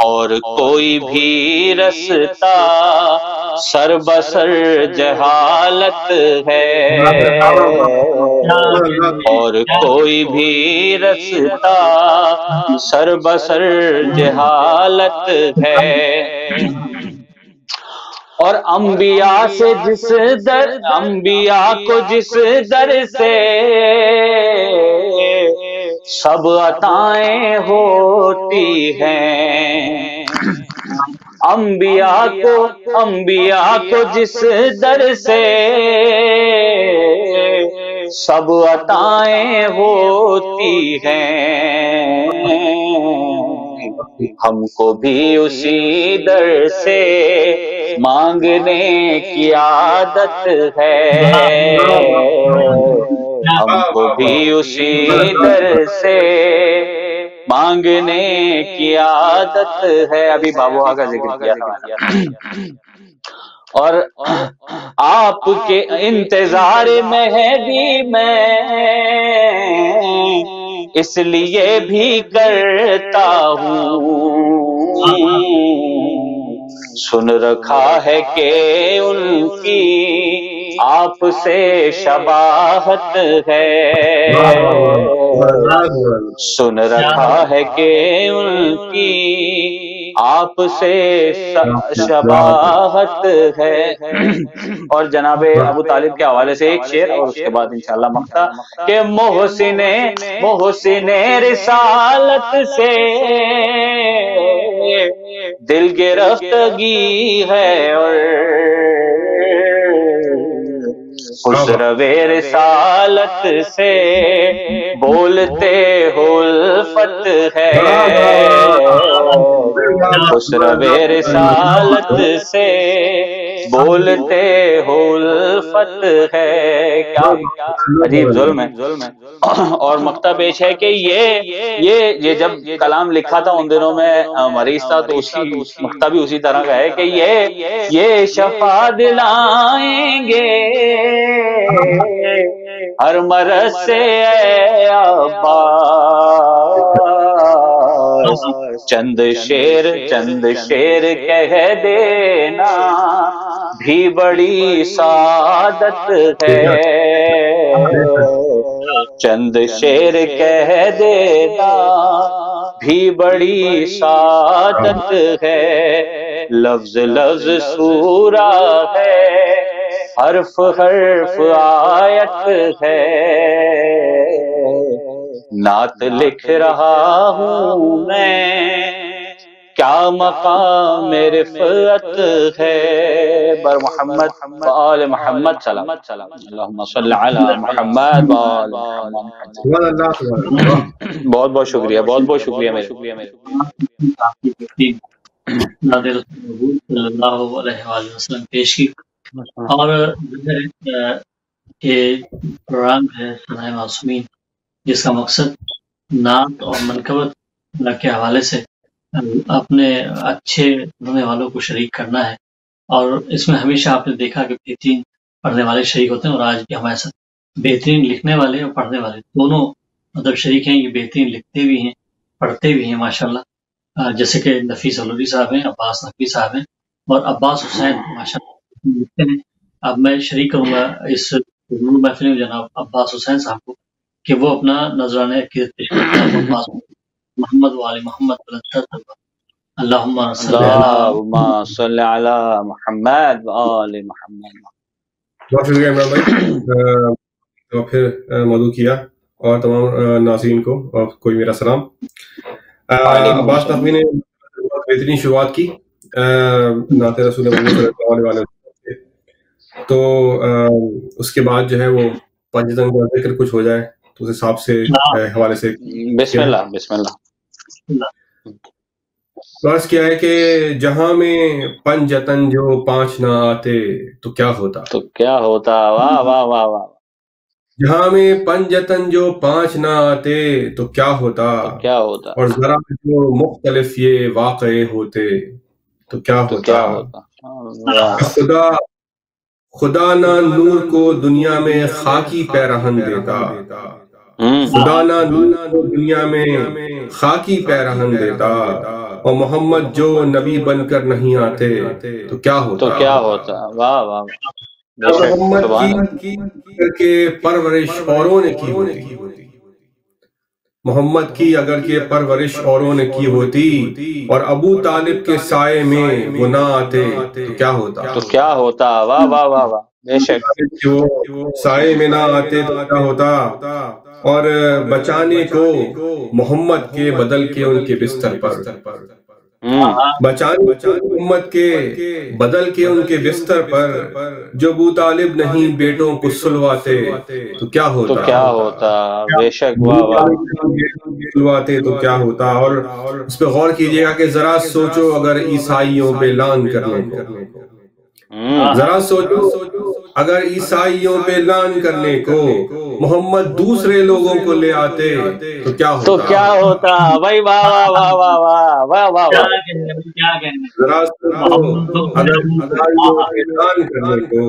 اور کوئی بھی رستہ سر بسر جہالت ہے، اور کوئی بھی رستہ سر بسر جہالت ہے، اور انبیاء سے انبیاء کو جس در سے سب عطائیں ہوتی ہیں، انبیاء کو جس در سے سب عطائیں ہوتی ہیں، ہم کو بھی اسی در سے مانگنے کی عادت ہے، ہم کو بھی اسی در سے مانگنے کی عادت ہے۔ ابھی بابوہا کا ذکر کیا تھا، اور آپ کے انتظار مہدی میں اس لیے بھی کرتا ہوں، سن رکھا ہے کہ ان کی آپ سے شباہت ہے، سن رکھا ہے کہ ان کی آپ سے شباہت ہے۔ اور جناب ابو طالب کے حوالے سے ایک شعر، اور اس کے بعد انشاءاللہ مقطع، کہ محسن رسالت سے دل گرفتگی ہے، اور خسرو رسالت سے بولتے ہو الفت ہے، خسرو رسالت سے بولتے ہو الفت ہے۔ کیا عجیب ظلم ہے۔ اور مقطع پیش ہے کہ یہ جب کلام لکھا تھا ان دنوں میں مریض تھا، تو اس کی مقطع بھی اسی طرح کا ہے کہ یہ شفا دلائیں گے ہر مرض سے اے عباس، چند شیر کہہ دینا بھی بڑی سعادت ہے، چند شیر کہہ دینا بھی بڑی سعادت ہے، لفظ لفظ سورہ ہے، حرف حرف آیت ہے، نعت لکھ رہا ہوں میں کیا مقام رفعت ہے، بر محمد و آل محمد سلام، اللہم صلی علی محمد و آل محمد۔ بہت بہت شکریہ، بہت بہت شکریہ میرے نادر صلی اللہ علیہ وآلہ وسلم پیش کی۔ اور یہ پروگرام ہے ثنائے معصومین، جس کا مقصد نعت اور منقبت کے حوالے سے اپنے اچھے پڑھنے والوں کو شریک کرنا ہے، اور اس میں ہمیشہ آپ نے دیکھا کہ بہترین پڑھنے والے شریک ہوتے ہیں، اور آج بھی ہمارے ساتھ بہترین لکھنے والے اور پڑھنے والے دونوں مطلب شریک ہیں۔ یہ بہترین لکھتے بھی ہیں، پڑھتے بھی ہیں ماشاءاللہ، جیسے کہ نفیس علوی صاحب ہیں، عباس نقوی صاحب ہیں، اور عباس حسین ماشاءاللہ لکھتے ہیں۔ اب میں شریک کروں گا اس محفل میں جناب عباس حسین صاحب کو کہ وہ اپنا نذرانہ عقیدت پیش کرتے ہیں۔ عباس محمد وآل محمد اللہم صلی علی محمد وآل محمد۔ بہت شکریہ عمران بھائی، تو پھر موضوع کیا، اور تمام ناظرین کو اور کوئی میرا سلام۔ عباس نقوی نے بہت بہترین شروعات کی نعت رسول محمد صلی اللہ علیہ وسلم سے، تو اس کے بعد جو ہے وہ پنجتن کا ذکر کچھ ہو جائے تو اس حساب سے حوالے سے بسم اللہ بسم اللہ۔ بس کیا ہے کہ جہاں میں پنجتن جو پانچ نہ آتے تو کیا ہوتا، واہ واہ واہ واہ، جہاں میں پنجتن جو پانچ نہ آتے تو کیا ہوتا، اور ذرا جو مختلف یہ واقعے ہوتے تو کیا ہوتا۔ خدا نہ نور کو دنیا میں خاکی پیرہن دیتا، خدا نہ نور کو دنیا میں خاکی پیرہن دیتا، اور محمد جو نبی بن کر نہیں آتے تو کیا ہوتا؟ تو کیا ہوتا؟ واہ واہ، بے شک، محمد سبحان اللہ۔ کی پرورش اوروں نے کی ہوتی، محمد کی اگر کہ پرورش اوروں نے کی ہوتی اور ابو طالب کے سائے میں وہ نہ آتے تو کیا ہوتا؟ تو کیا ہوتا؟ واہ واہ واہ واہ، بے شک، وہ سائے میں نہ آتے تو کیا ہوتا؟ اور بچانے کو محمد کے بدل کے ان کے بستر پر، بچانے کو محمد کے بدل کے ان کے بستر پر جو ابو طالب نہیں بیٹوں کو سلواتے تو کیا ہوتا؟ تو کیا ہوتا؟ بے شک، واہ واہ، سلواتے تو کیا ہوتا؟ اور اس پہ غور کیجئے گا کہ ذرا سوچو اگر عیسائیوں پہ لعن کرنے کو، ذرا سوچو اگر عیسائیوں پہ لعن کرنے کو محمد دوسرے لوگوں کو لے آتے تو کیا ہوتا؟ تو کیا ہوتا؟ بھائی واہ واہ واہ واہ واہ واہ واہ واہ، ذرا سوچو اگر عیسائیوں پہ لعن کرنے کو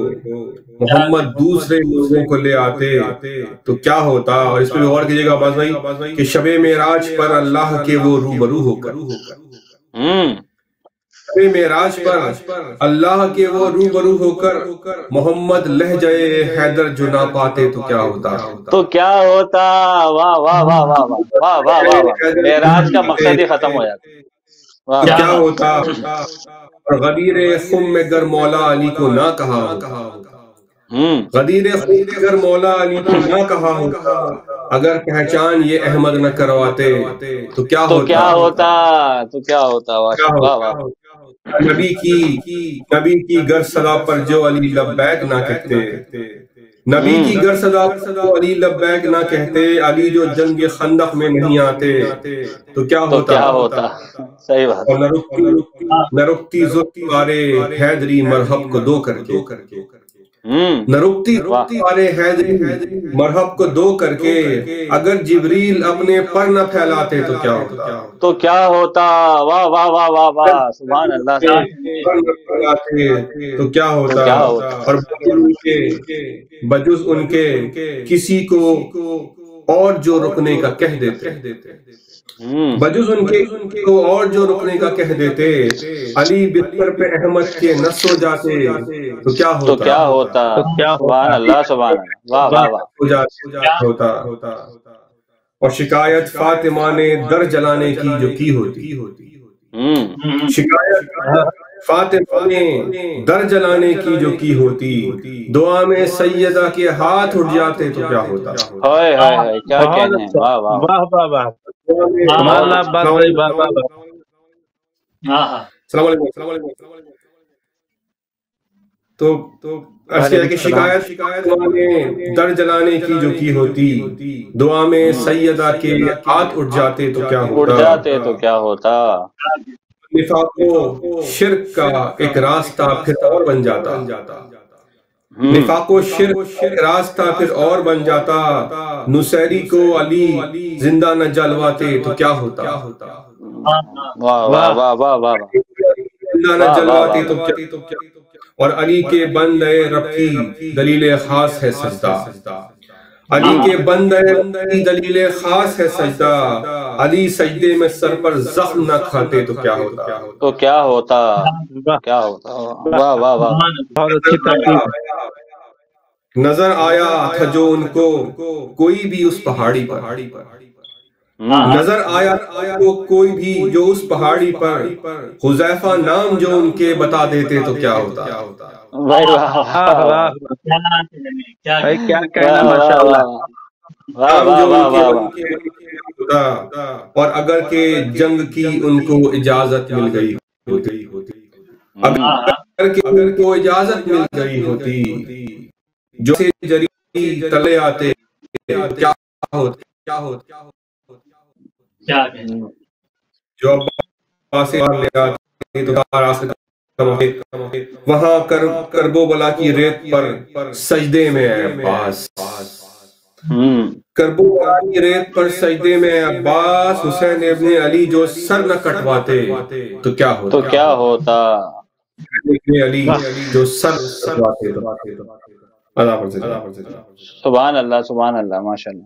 محمد دوسرے لوگوں کو لے آتے تو کیا ہوتا؟ اور اس پہ غور کیجئے گا باز بھائی کہ شب معراج پر اللہ کے وہ روبرو ہو کر، معراج پر اللہ کے وہ روبرو ہو کر محمد لہجہ حیدر جو نہ پاتے تو کیا ہوتا؟ تو کیا ہوتا؟ واہ واہ واہ واہ واہ واہ واہ واہ واہ، معراج کا مقصد ہی ختم ہو جاتا۔ تو کیا ہوتا؟ اور غدیر خم میں گر مولا علی کو نہ کہا ہوتا، غدیر خم میں گر مولا علی کو نہ کہا ہوتا، اگر پہچان یہ احمد نہ کرواتے تو کیا ہوتا؟ تو کیا ہوتا؟ تو کیا ہوتا؟ واہ واہ، نبی کی گر صدا پر جو علی لبیک نہ کہتے، نبی کی گر صدا پر جو علی لبیک نہ کہتے، علی جو جنگ خندق میں نہیں آتے تو کیا ہوتا؟ تو کیا ہوتا؟ صحیح بات، اور نہ رکتی ذوالفقار حیدری مرحب کو دو کر کے، نہ رکتی ذوالفقار حیدری مرحب کو دو کر کے، اگر جبریل اپنے پر نہ پھیلاتے تو کیا ہوتا؟ تو کیا ہوتا؟ واہ واہ واہ واہ واہ، سبحان اللہ، تو کیا ہوتا؟ اور بجز ان کے کسی کو اور جو رکنے کا کہہ دیتے، بجز ان کے کو اور جو رکنے کا کہہ دیتے، علی بستر پہ احمد کے نہ سو جاتے تو کیا ہوتا؟ تو کیا ہوتا؟ سبحان اللہ، سبحان اللہ، واہ واہ واہ، ہوتا۔ اور شکایت فاطمہ نے در جلانے کی جو کی ہوتی، شکایت فاطمہ نے در جلانے کی جو کی ہوتی، دعا میں سیدہ کے ہاتھ اٹھ جاتے تو کیا ہوتا؟ ہائے ہائے ہائے، کیا کہنے، واہ واہ واہ واہ واہ، السلام علیکم۔ تو شکایت در جلانے کی جو کی ہوتی، دعا میں سیدہ کے ہاتھ اٹھ جاتے تو کیا ہوتا؟ اٹھ جاتے تو کیا ہوتا؟ نفاق و شرک کا ایک راستہ پھر اور بن جاتا، نفاق و شرک ایک راستہ پھر اور بن جاتا، نصیری کو علی زندہ نہ جلواتے تو کیا ہوتا؟ واہ واہ واہ واہ واہ، زندہ نہ جلواتے تو کیا؟ اور علی کے بندے رب کی دلیل خاص ہے سجدہ، علی کے بندے کی دلیل خاص ہے سجدہ، علی سجدے میں سر پر زخم نہ کھاتے تو کیا ہوتا؟ تو کیا ہوتا؟ کیا ہوتا؟ واہ واہ واہ، بہت اچھی ترتیب، نظر آیا تھا جو ان کو کوئی بھی اس پہاڑی پر، نظر آیا وہ کوئی بھی جو اس پہاڑی پر، حذیفہ نام جو ان کے بتا دیتے تو کیا ہوتا؟ کیا کہنا، ماشاء اللہ، اور اگر کہ جنگ کی ان کو اجازت مل گئی ہوتی، اگر کہ ان کو اجازت مل گئی ہوتی، جو سے جری تلے آتے کیا ہوتا؟ جو عباس لے آتے تو وہاں کربو بلا کی ریت پر سجدے میں عباس، کربو بلا کی ریت پر سجدے میں عباس، حسین ابن علی جو سر نہ کٹواتے تو کیا ہوتا؟ تو کیا ہوتا؟ علی جو سر کٹواتے سبحان اللہ، سبحان اللہ، ماشاء اللہ۔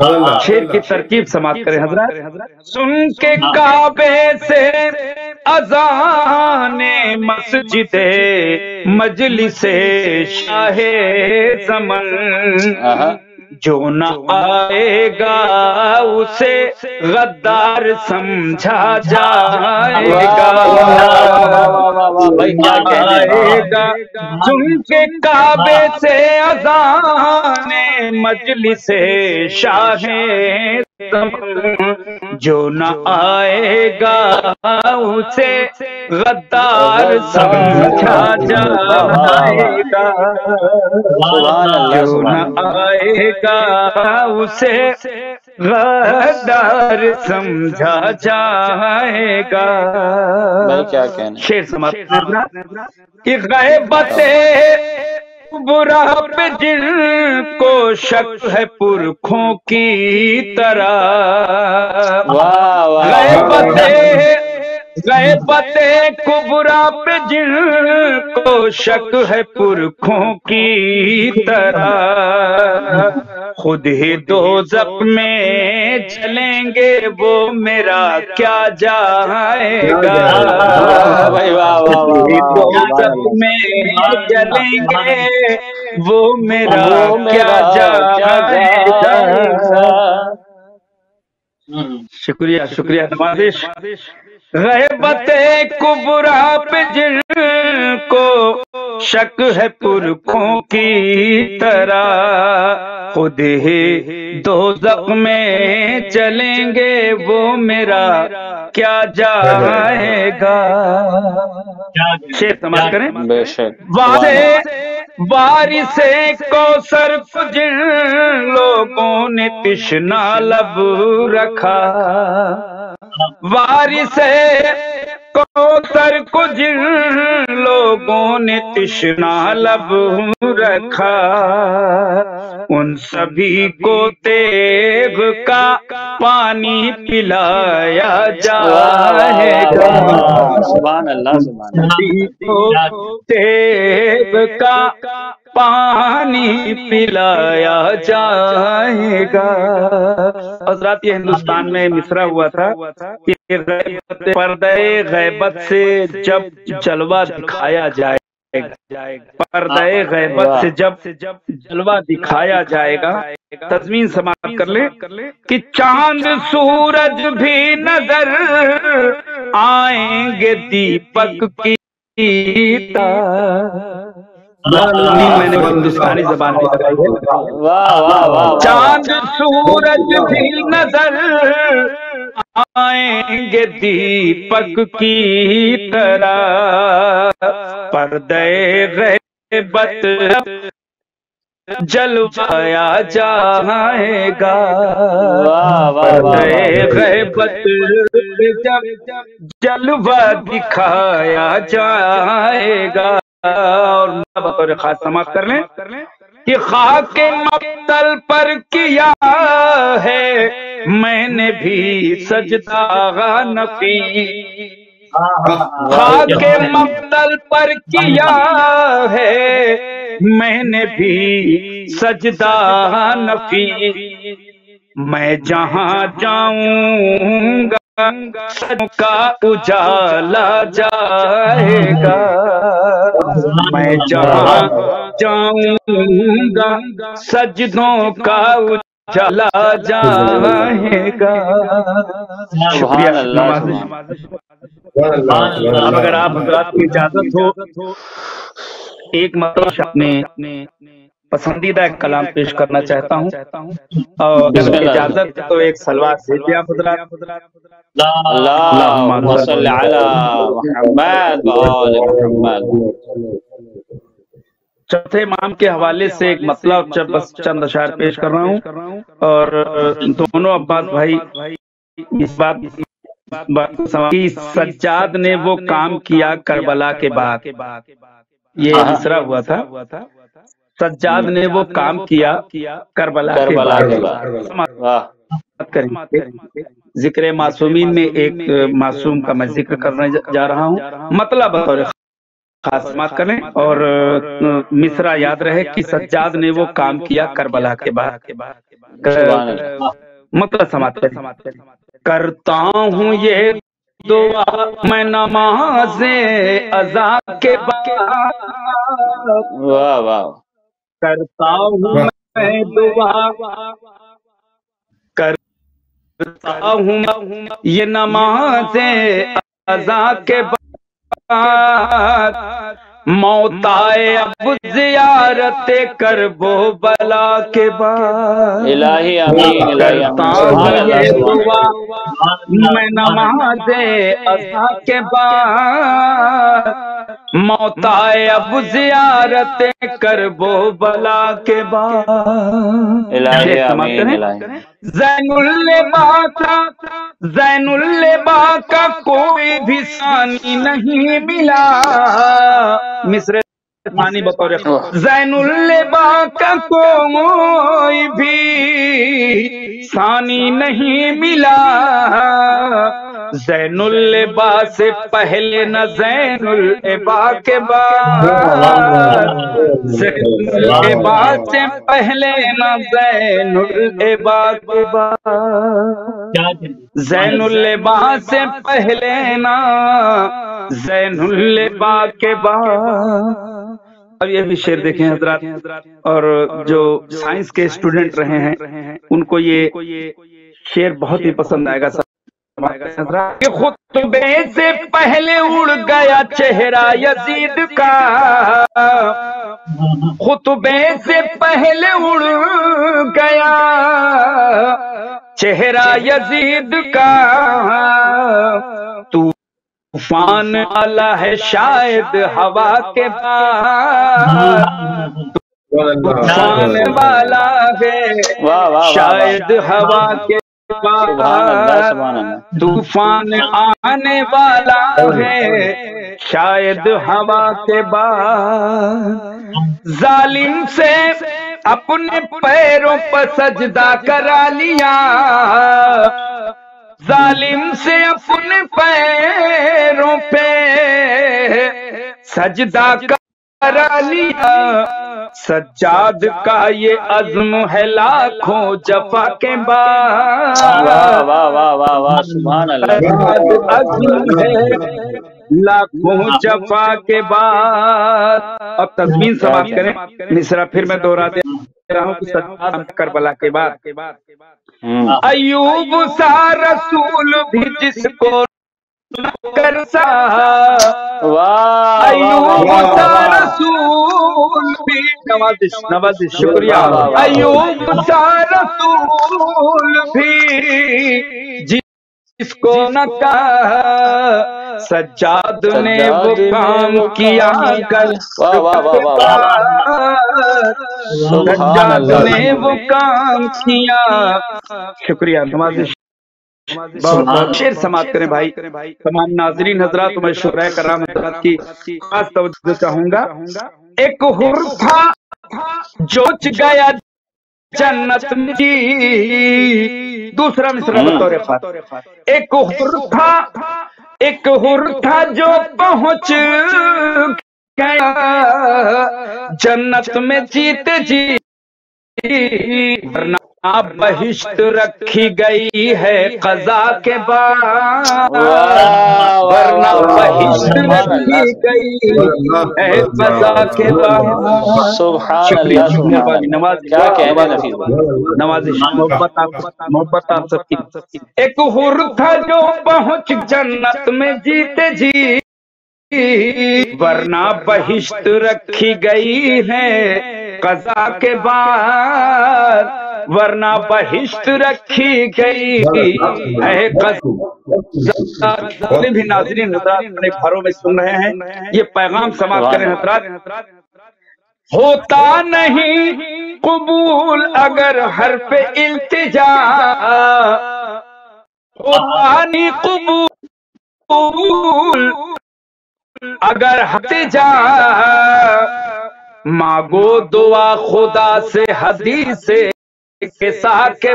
شعر کی ترکیب سماعت کریں حضرات۔ سن کے کعبے سے اذان مسجد مجلس شاہ زمن، جو نہ آئے گا اسے غدار سمجھا جائے گا، آئے گا سن کے کعبے سے اذان مجلس شاہ زمن، جو نہ آئے گا اسے غدار سمجھا جائے گا، جو نہ آئے گا اسے غدار سمجھا جائے گا۔ شعر سماعت کرنا۔ کہ غیبت برا پہ جن کو شک ہے پرکھوں کی طرح، غیبت کبرا پہ جن کو شک ہے پرکھوں کی طرح، خود ہی دوزخ میں چلیں گے وہ میرا کیا جائے گا، خود ہی دوزخ میں چلیں گے وہ میرا کیا جائے گا۔ شکریہ شکریہ نوازش۔ غیبت کبرا پہ جن کو شک ہے پرکھوں کی طرح، خود ہی دوزخ میں چلیں گے وہ میرا کیا جائے گا۔ شعر سماعت کریں۔ وارث کوثر کو جن لوگوں نے تشنا لب رکھا، وارث کوثر کو جن لوگوں نے تشنا لب رکھا، ان سبھی کو طیب کا پانی پلایا جائے گا، سبحان اللہ سبحان اللہ، طیب کا پانی پلایا جائے گا۔ حضرات یہ ہندوستان میں مصرع ہوا تھا کہ پردہ غیبت سے جب جلوہ دکھایا جائے گا، پردہ غیبت سے جب جلوہ دکھایا جائے گا، تضمین سماعت کر لیں کہ چاند سورج بھی نظر آئیں گے دیپک کی میں نے ہندوستانی زبان میں لگائی ہے۔ چاند سورج بھی نظر آئیں گے دیپک کی طرح، پردہ غیبت جلوایا جائے گا، پردہ غیبت جب جلوہ دکھایا جائے گا۔ اور بطور خاص سماعت کر لیں کہ خاک مقتل پر کیا ہے میں نے بھی سجدہ نفی، خاک مقتل پر کیا ہے میں نے بھی سجدہ نفی، میں جہاں جاؤں گا سجدوں کا اجالا جائے گا، میں جہاں جاؤں گا سجدوں کا اجالا جائے گا۔ شکریہ اب اگر آپ حضرات کی اجازت ہو ایک مرتبہ اپنے پسندیدہ کلام پیش کرنا چاہتا ہوں، اور اگر اجازت تو ایک سلوات بھیجیے آپ حضرات۔ اللہم صلی علی محمد وآل محمد۔ چوتھے امام کے حوالے سے ایک مسئلہ اور بس چند اشعار پیش کر رہا ہوں، اور دونوں عباس بھائی اس بات کی سجاد نے وہ کام کیا کربلا کے بعد، یہ مصرع ہوا تھا، سجاد نے وہ کام کیا کربلا کے بعد۔ ذکر معصومین میں ایک معصوم کا میں ذکر کرنے جا رہا ہوں، مطلب بطور خاص سماعت کریں، اور مصرع یاد رہے کہ سجاد نے وہ کام کیا کربلا کے بعد۔ مطلب سماعت کرتا ہوں یہ دعا میں نماز اذا کے بعد، واہ واہ، کرتا ہوں میں دعا، کرتا ہوں یہ نماز اذا کے بعد، موت آئے اب زیارت کرب و بلا کے بعد، الہی آمین، الہی کرتا آمین، سبحان ہوں اللہ، یہ سبحان دعا اللہ۔ میں نماز اذا کے بعد، موت آئے اب زیارت کرب و بلا کے بعد، الہی سماعت آمین، کریں۔ الہی زین اللبا کا کوئی بھی ثانی نہیں ملا، مصر ثانی بطور زین اللبا کا کوئی بھی ثانی نہیں ملا، زین اللبا سے پہلے نہ زین اللبا کے بعد، زین اللبا سے پہلے نہ زین اللبا کے بعد، زین اللبا سے پہلے نہ زین اللبا کے بعد۔ اب یہ بھی شعر دیکھیں حضرات، اور جو سائنس کے اسٹوڈنٹ رہے ہیں ان کو یہ شعر بہت ہی پسند آئے گا۔ خطبے سے پہلے اڑ گیا چہرہ یزید کا، خطبے سے پہلے اڑ گیا چہرہ یزید کا، طوفان والا ہے شاید ہوا کے بعد، طوفان والا ہے شاید ہوا کے بعد، طوفان آنے والا ہے شاید ہوا کے بعد، ظالم سے اپنے پیروں پر سجدہ کرا لیا، ظالم سے اپنے پیروں پہ سجدہ کرا لیا، سجاد کا یہ عزم ہے لاکھوں جفا کے بعد، سبحان اللہ، سجاد عزم ہے لاکھوں جفا کے بعد۔ اب تضمین سماعت کریں، مصرع پھر میں دوہرا دے رہا ہوں کہ سجاد کربلا کے بعد، ایوب سا رسول بھی جس کو کر سا، ایوب سا رسول بھی، نوازش شکریہ، ایوب سا رسول بھی جس کو نہ کہا، سجاد نے وہ کام کیا کر، سجاد نے وہ کام کیا، شکریہ نوازش۔ شعر سماعت کریں بھائی، تمام ناظرین حضرات میں شعراء کرام حضرات کی خاص توجہ چاہوں گا۔ ایک حر تھا جوچ گیا جنت میں جی، دوسرا مصرع بطور خاص، ایک حر تھا جو پہنچ گیا جنت میں جیتے جی، ورنہ بہشت رکھی گئی ہے قضا کے بعد، ورنہ بہشت رکھی گئی ہے قضا کے بعد۔ سبحان اللہ، کیا کہنے نفیس بھائی، نوازش، محبت آپ سب کی۔ ایک حر تھا جو پہنچ جنت میں جیتے جی، ورنہ بہشت رکھی گئی ہے قضا کے بعد، ورنہ بہشت رکھی گئی ہے قضا۔ بھی ناظرین حضرات اپنے گھروں میں سن رہے ہیں، یہ پیغام سماعت کریں حضرات۔ ہوتا نہیں قبول اگر حرف التجا، ہوتا نہیں قبول اگر ہٹے جا، مانگو دعا خدا سے حدیث کے ساتھ،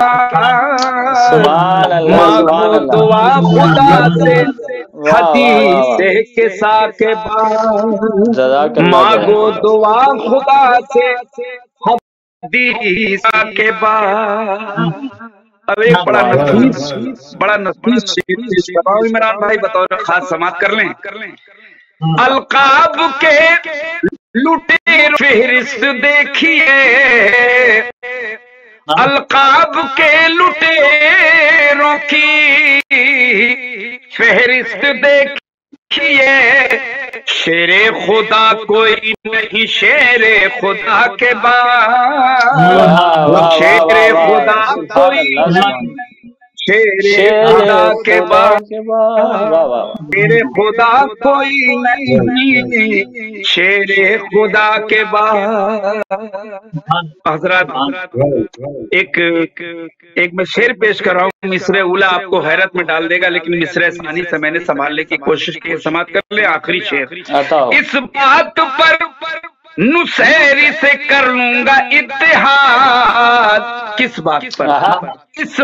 مانگو دعا خدا سے حدیث کے ساتھ، مانگو دعا خدا سے حدیثہ کے بعد اب ایک بڑا نفیس شعر پیش کر رہا ہوں عمران بھائی، بطور خاص سماعت کر لیں۔ القاب کے لٹیر فہرست دیکھیے، القاب کے لٹیروں کی فہرست دیکھیے، شیر خدا کوئی نہیں شیر خدا کے بعد، شیر خدا کوئی نہیں شیر خدا کے بعد، شیر خدا کوئی نہیں شیر خدا کے بعد۔ حضرات ایک میں شعر پیش کر رہا ہوں، مصرع اولا آپ کو حیرت میں ڈال دے گا، لیکن مصرع ثانی سے میں نے سنبھالنے کی کوشش کی، سماعت کر لیں۔ آخری شعر، اس بات پر نصیری سے کر لوں گا اتحاد، کس بات پر؟ اس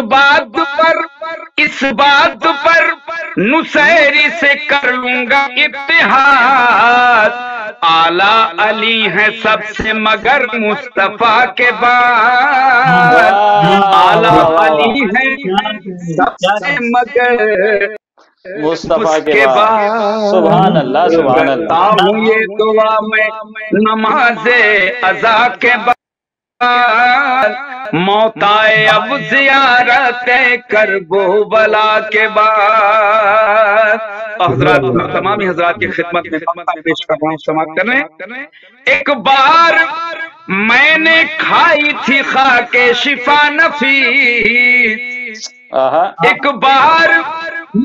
بات پر نصیری سے کر لوں گا اتحاد، اعلیٰ علی ہے سب سے مگر مصطفیٰ کے بعد، اعلیٰ علی ہے سب سے مگر مصطفیٰ کے بعد۔ سبحان اللہ سبحان اللہ۔ یہ دعا میں نماز عزا کے بعد، موت آئے اب زیارت کربلا کے بعد۔ حضرات تمامی حضرات کی خدمت میں پیش کر رہا ہوں، سماعت کریں۔ ایک بار میں نے کھائی تھی خاک شفا نفیس، ایک بار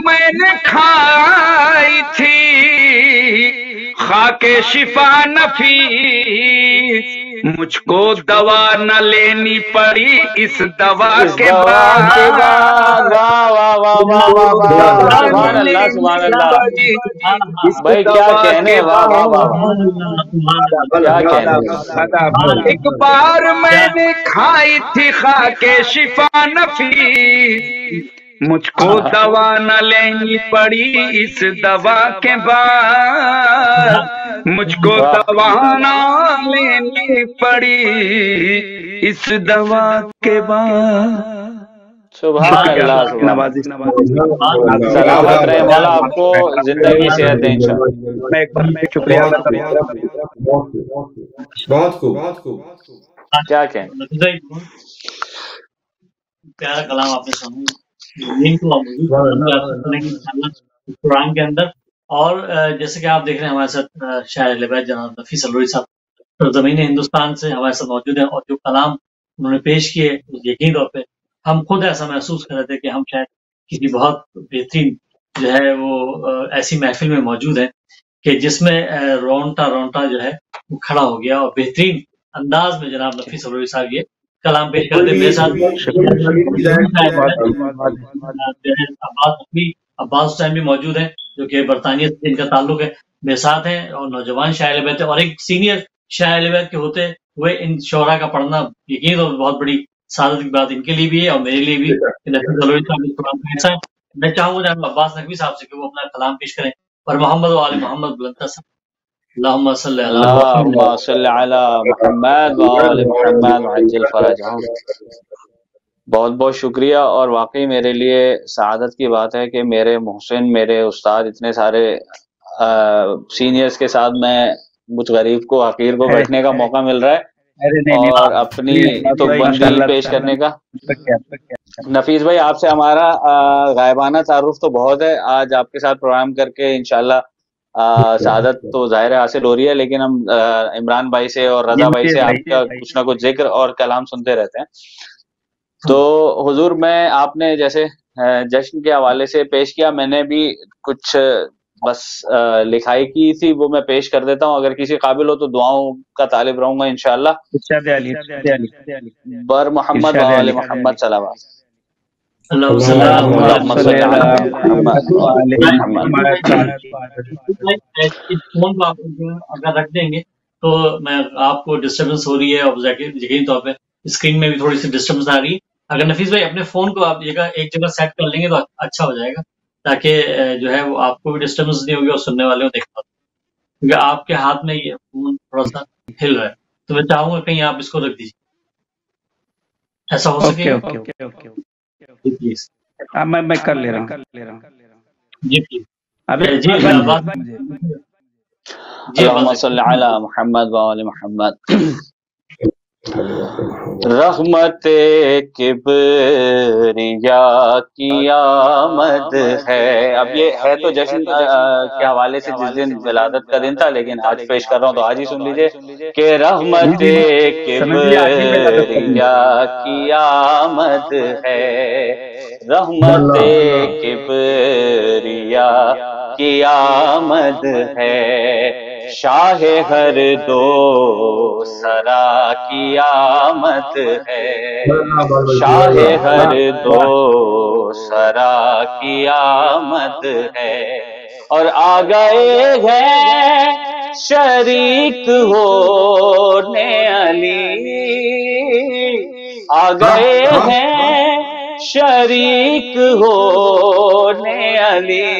میں نے کھائی تھی خاک شفا نفیس، مجھ کو دوا نہ لینی پڑی اس دوا کے بعد، سبحان اللہ سبحان اللہ۔ بھائی کیا کہنے، واہ واہ واہ، کیا کہنے۔ ایک بار میں نے کھائی تھی خاک شفا نفیس، مجھ کو دوا نہ لینی پڑی اس دوا کے بعد، مجھ کو دوا نہ لینی پڑی اس دوا کے بعد۔ سبحان اللہ سبحان اللہ۔ سلامت رہے مولا، آپ کو زندگی صحت دیں انشاءاللہ۔ میں ایک بار پھر شکریہ ادا کرتا ہوں۔ بہت خوب بہت خوب۔ کیا کہیں، پیارا کلام آپ نے سنا قرآن کے اندر، اور جیسے کہ آپ دیکھ رہے ہیں ہمارے ساتھ شاعر اہل بیت جناب نفیس الوری صاحب زمین ہندوستان سے ہمارے ساتھ موجود ہیں، اور جو کلام انہوں نے پیش کیے یقین طور پہ ہم خود ایسا محسوس کر رہے تھے کہ ہم شاید کسی بہت بہترین جو ہے وہ ایسی محفل میں موجود ہیں کہ جس میں رونٹا جو ہے وہ کھڑا ہو گیا، اور بہترین انداز میں جناب نفیس الوری صاحب یہ کلام پیش کرتے۔ میرے ساتھ عباس حسین بھی موجود ہیں جو کہ برطانیہ سے ان کا تعلق ہے، میرے ساتھ ہیں، اور نوجوان شاعر اہل بیت، اور ایک سینئر شاعر اہل بیت کے ہوتے ہوئے ان شعراء کا پڑھنا یقین اور بہت بڑی سعادت کی بات ان کے لیے بھی ہے اور میرے لیے بھی۔ نفیس الوری صاحب میں چاہوں گا جناب عباس نقوی صاحب سے کہ وہ اپنا کلام پیش کریں، اور محمد و آل محمد بلندہ صاحب۔ اللہم صلی علی محمد و آل محمد وعجل فرجہم۔ بہت بہت شکریہ، اور واقعی میرے لیے سعادت کی بات ہے کہ میرے محسن، میرے استاد، اتنے سارے سینئرز کے ساتھ میں مجھ غریب کو، حقیر کو بیٹھنے کا موقع مل رہا ہے اور اپنی تکبندی پیش کرنے کا۔ نفیس بھائی، آپ سے ہمارا غائبانہ تعارف تو بہت ہے، آج آپ کے ساتھ پروگرام کر کے انشاءاللہ سعادت تو ظاہر حاصل ہو رہی ہے، لیکن ہم عمران بھائی سے اور رضا بھائی سے آپ کا کچھ نہ کچھ ذکر اور کلام سنتے رہتے ہیں۔ تو حضور، میں آپ نے جیسے جشن کے حوالے سے پیش کیا، میں نے بھی کچھ بس لکھائی کی تھی، وہ میں پیش کر دیتا ہوں، اگر کسی قابل ہو تو دعاؤں کا طالب رہوں گا انشاءاللہ۔ بر محمد و آل محمد صلوات۔ فون کو آپ اگر رکھ دیں گے تو میں آپ کو ڈسٹربنس ہو رہی ہے، اور یقینی طور پہ اسکرین میں بھی تھوڑی سی ڈسٹربنس آ رہی ہے۔ اگر نفیس بھائی اپنے فون کو آپ ایک جگہ سیٹ کر لیں گے تو اچھا ہو جائے گا، تاکہ جو ہے وہ آپ کو بھی ڈسٹربنس نہیں ہوگی اور سننے والے کو دیکھ پاتے، کیونکہ آپ کے ہاتھ میں یہ فون تھوڑا سا ہل رہا ہے، تو میں چاہوں گا کہیں آپ اس کو رکھ دیجیے۔ ایسا ہو سکے اوکے اوکے اوکے جی پلیز میں کر لے رہا ہوں جی پلیز ابھی جی آواز جی اللہم صلی علی محمد وآل محمد رحمت کبریا کی آمد ہے. اب یہ ہے تو جشن کے حوالے سے جس دن ولادت کا دن تھا، لیکن آج پیش کر رہا ہوں تو آج ہی سن لیجئے کہ رحمت کبریا کی آمد ہے، رحمت کبریا کی آمد ہے، شاہ ہر دو سرا کی آمد ہے، شاہ ہر دو سرا کی آمد ہے، اور آ گئے ہیں شریک ہونے علی، آ گئے ہیں شریک ہونے علی،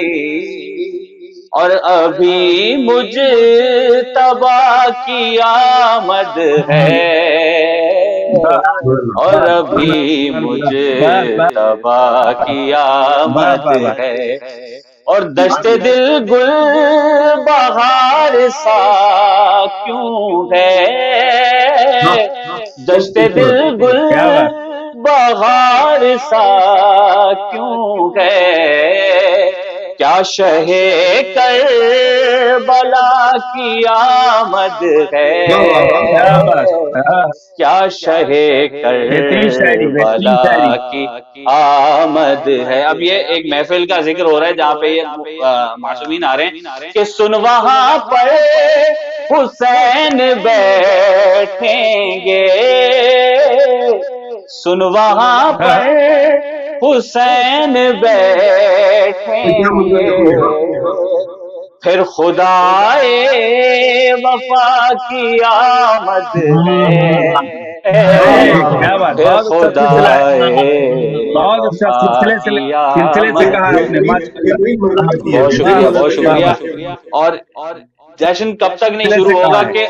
اور ابھی مجتبی کی آمد ہے، اور ابھی مجتبی کی آمد ہے، اور دشت دل گل بہار سا کیوں ہے، دشت دل گل بہار سا کیوں ہے، کیا شہ کربلا کی آمد ہے، کیا شہ کربلا کی آمد ہے. اب یہ ایک محفل کا ذکر ہو رہا ہے جہاں پہ یہ معصومین آ رہے ہیں کہ سن وہاں پر حسین بیٹھیں گے، سن وہاں پر حسین بیٹھیں گے، پھر خدائے وفا کی آمد ہے، پھر خدائے وفا کی آمد ہے. بہت شکریہ بہت شکریہ. اور جشن کب تک نہیں شروع ہوگا کہ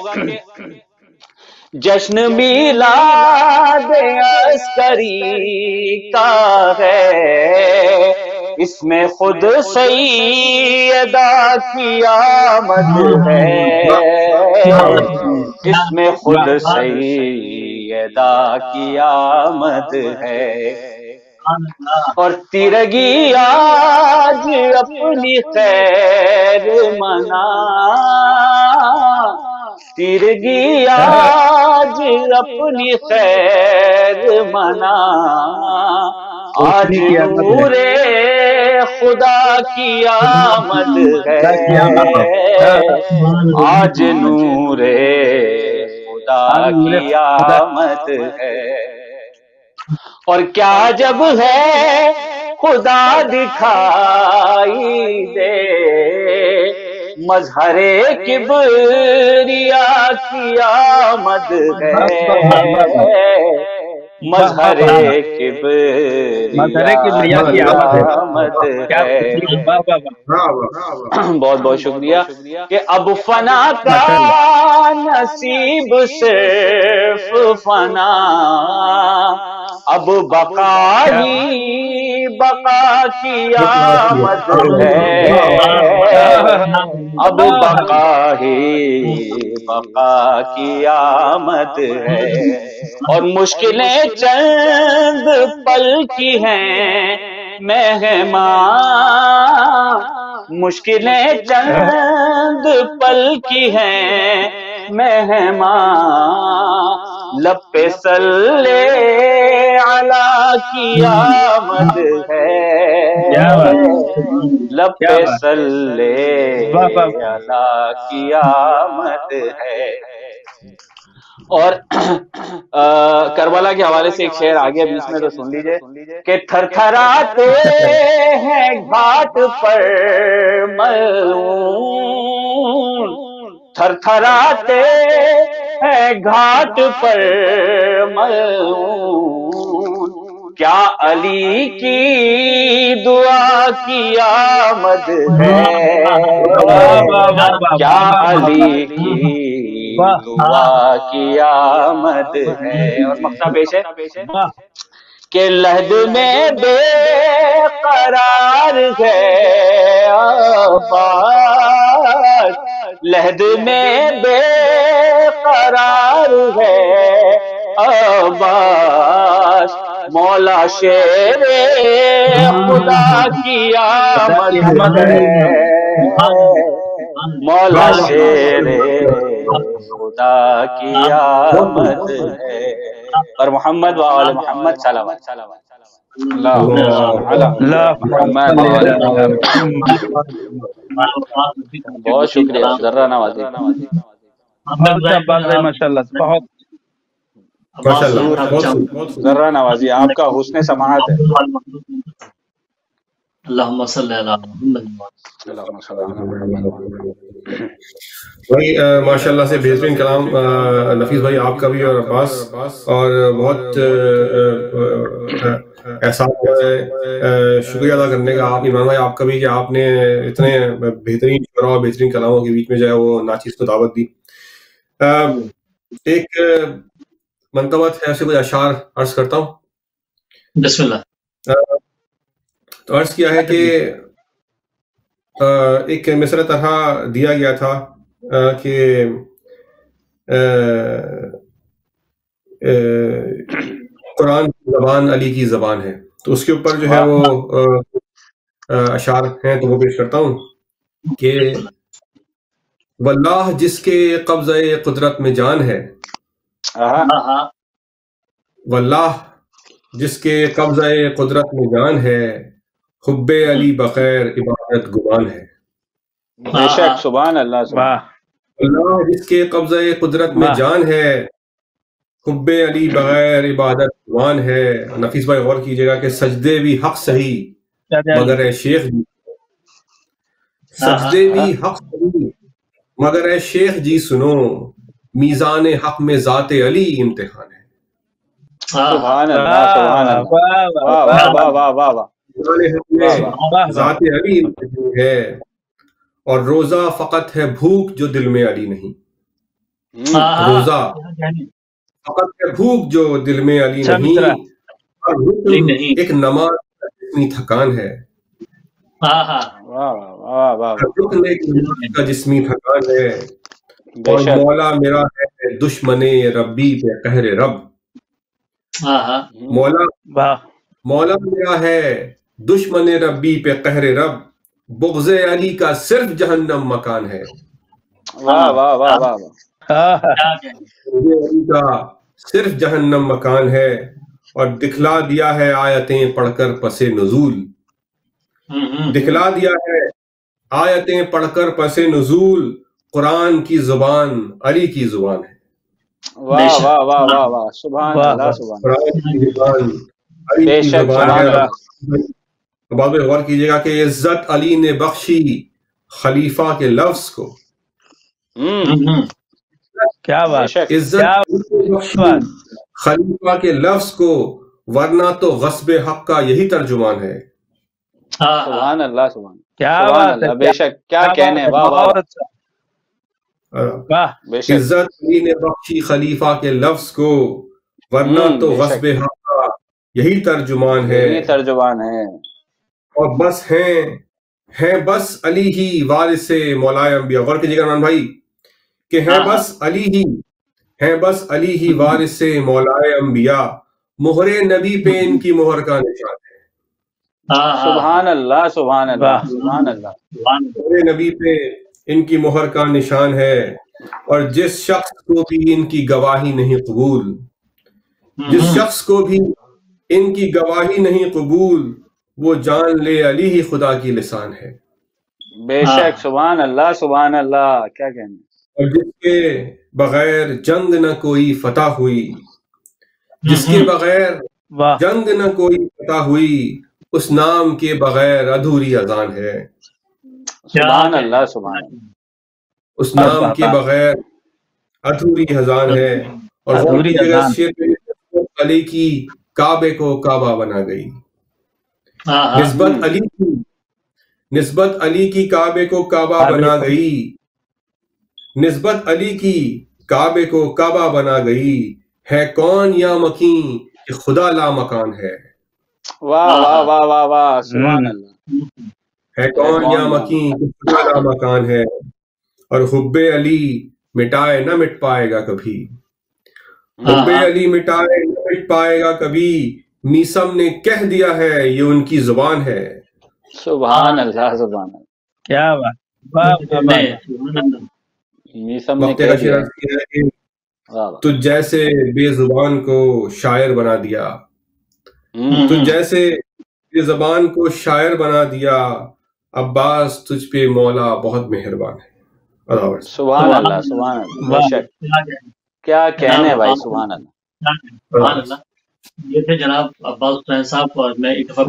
جشن میلاد عسکری کا ہے، اس میں خود سیدہ کی آمد ہے، اس میں خود سیدہ کی آمد ہے، اور تیرگی آج اپنی خیر منا، تیرگی آج اپنی خیر منا، آج نور خدا کی آمد ہے، آج نور خدا کی آمد ہے، اور کیا جب ہے خدا دکھائی دے، مظہر کبریا کی آمد ہے، مظہر کبریا کی آمد ہے. بہت بہت شکریہ کہ اب فنا کا نصیب صرف فنا، اب بقا ہی بقا کی آمد ہے، اب بقا ہی بقا کی آمد ہے، اور مشکلیں چند پل کی ہیں مہمان، مشکلیں چند پل کی ہیں مہمان، لب پہ صلی علی کی آمد ہے، لب پہ صلی علی کی آمد ہے. اور کربلا کے حوالے سے ایک شعر آگے بیچ میں تو سن لیجئے کہ تھر تھراتے ہیں گھاٹ پر ملعون، تھر تھراتے ہیں گھاٹ پر ملعون، کیا علی کی دعا کی آمد ہے، کیا علی کی دعا کی آمد ہے. اور مقطع پیش ہے کہ لحد میں بے قرار ہے آباد، لحد میں بے قرار ہے آباد، مولا شیر خدا کی آمد ہے، مولا شیر خدا کی آمد ہے. اور محمد و آل محمد صلوات. بہت شکریہ. ذرا نوازی ماشاء اللہ، بہت ذرا نوازی آپ کا حسن سماعت ہے. اللہم صلی علی محمد. بھائی ماشاء اللہ سے بہترین کلام نفیس بھائی آپ کا بھی اور عباس، اور بہت احساس ہے، شکریہ ادا کرنے کا آپ عمران بھائی آپ کا بھی کہ آپ نے اتنے بہترین شعراء اور بہترین کلاموں کے بیچ میں جو ہے وہ ناچیز کو دعوت دی. ایک منقبت ہے، اسے کچھ اشعار عرض کرتا ہوں. بسم اللہ. تو عرض کیا ہے کہ ایک مصرع طرح دیا گیا تھا کہ قرآن کی زبان علی کی زبان ہے. تو اس کے اوپر جو ہے وہ اشعار ہیں، تو وہ پیش کرتا ہوں کہ واللہ جس کے قبضہ قدرت میں جان ہے، واللہ جس کے قبضہ قدرت میں جان ہے، حب علی بغیر عبادت گمان ہے. بے شک. سبحان اللہ. اللہ جس کے قبضہ قدرت میں جان ہے، حب علی بغیر عبادت گمان ہے. نفیس بھائی غور کیجیے گا کہ سجدے بھی حق صحیح مگر اے شیخ جی، سجدے بھی حق صحیح مگر اے شیخ جی سنو، میزان حق میں ذات علی امتحان ہے. سبحان اللہ. سبحان اللہ. واہ واہ واہ واہ واہ. ذات علی ہے، اور روزہ فقط ہے بھوک جو دل میں علی نہیں. روزہ فقط ہے بھوک جو دل میں علی نہیں، اور ایک نماز جسمی تھکان ہے. رکن ایک نماز کا جسمی تھکان ہے، اور مولا میرا ہے دشمن ربی پہ قہر رب. مولا میرا ہے دشمن ربی پہ قہر رب، بغض علی کا صرف جہنم مکان ہے. واہ واہ واہ واہ. بغض علی کا صرف جہنم مکان ہے، اور دکھلا دیا ہے آیتیں پڑھ کر پس نزول. دکھلا دیا ہے آیتیں پڑھ کر پس نزول، قرآن کی زبان علی کی زبان ہے. واہ واہ واہ واہ واہ. سبحان اللہ. سبحان قرآن کی زبان علی کی زبان ہے. بعد میں غور کیجیے گا کہ عزت علی نے بخشی خلیفہ کے لفظ کو. کیا بات. عزت بخشی خلیفہ کے لفظ کو، ورنہ تو غصب حق کا یہی ترجمان ہے. سبحان اللہ. سبحان. کیا بات ہے. بے شک. کیا کہنے. واہ واہ. عزت علی نے بخشی خلیفہ کے لفظ کو، ورنہ تو غصب حق کا یہی ترجمان ہے. یہی ترجمان ہے. اور بس ہیں بس علی ہی وارث مولائے انبیاء. غور کیجیے گا عمران بھائی کہ ہیں بس علی ہی وارث مولائے انبیاء، مہر نبی پہ ان کی مہر کا نشان ہے. سبحان اللہ. سبحان اللہ. سبحان اللہ. مہر نبی پہ ان کی مہر کا نشان ہے، اور جس شخص کو بھی ان کی گواہی نہیں قبول، جس شخص کو بھی ان کی گواہی نہیں قبول، وہ جان لے علی ہی خدا کی لسان ہے. بے شک. سبحان اللہ. سبحان اللہ. کیا کہنے. اور جس کے بغیر جنگ نہ کوئی فتح ہوئی، جس کے بغیر جنگ نہ کوئی فتح ہوئی، اس نام کے بغیر ادھوری اذان ہے. سبحان اللہ. سبحان اللہ. اس نام کے بغیر ادھوری اذان ہے. اور علی کی کعبے کو کعبہ بنا گئی. نسبت علی کی کعبے کو کعبہ بنا گئی، نسبت علی کی کعبے کو کعبہ بنا گئی، ہے کون یا مکین کہ خدا لا مکان ہے۔ واہ واہ واہ واہ واہ، سبحان اللہ۔ ہے کون یا مکین کہ خدا لا مکان ہے، اور حب علی مٹائے نہ مٹ پائے گا کبھی، حب علی مٹائے نہ مٹ پائے گا کبھی، میسم نے کہہ دیا ہے یہ ان کی زبان ہے۔ سبحان اللہ سبحان اللہ، کیا بات، میسم نے کہہ دیا کہ تو جیسے بے زبان کو شاعر بنا دیا، تو جیسے بے زبان کو شاعر بنا دیا، عباس تجھ پہ مولا بہت مہربان ہے۔ سبحان اللہ سبحان اللہ، بے شک کیا کہنے بھائی، سبحان اللہ سبحان اللہ۔ یہ تھے جناب عباس حسین صاحب، اور میں ایک دفعہ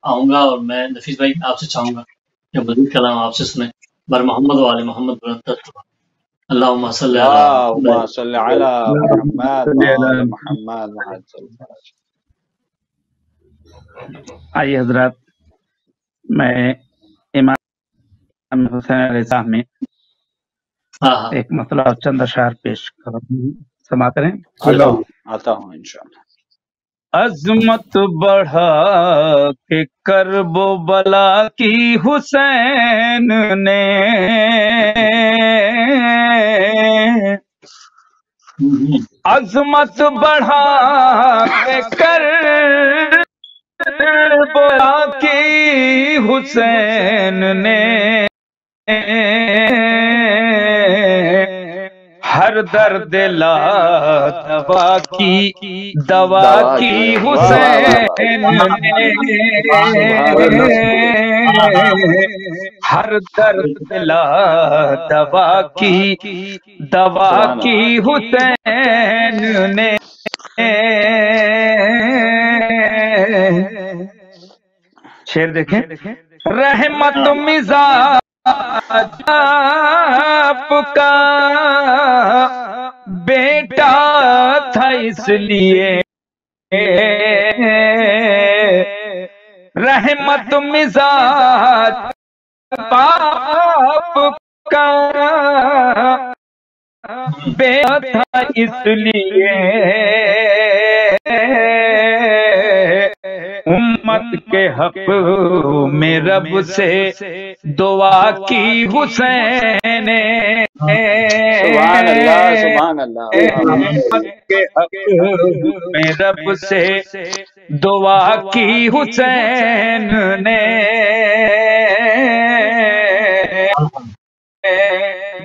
آؤں گا اور میں نفیس بھائی آپ سے چاہوں گا کہ مزید کلام آپ سے سنیں، بر محمد و آل محمد اللہم صلی علی محمد۔ آئیے حضرات، میں امام حسین علیہ السلام میں ایک مسئلہ اور چند اشعار پیش کروں، سماعت کریں۔ آتا ہوں انشاءاللہ۔ عظمت بڑھا کے کرب و بلا کی حسین نے، عظمت بڑھا کے کرب و بلا کی حسین نے، ہر درد لا دوا کی دوا کی حسین نے، ہر درد لا دوا کی دوا کی حسین نے، شعر دیکھیں۔ رحمت مزاج آپ کا بیٹا تھا اس لیے، رحمت مزاج باپ کا بیٹا تھا اس لیے، امت کے حق میں رب سے دعا کی حسین نے، سبحان اللہ سبحان اللہ، امت کے حق میں رب سے دعا کی حسین نے،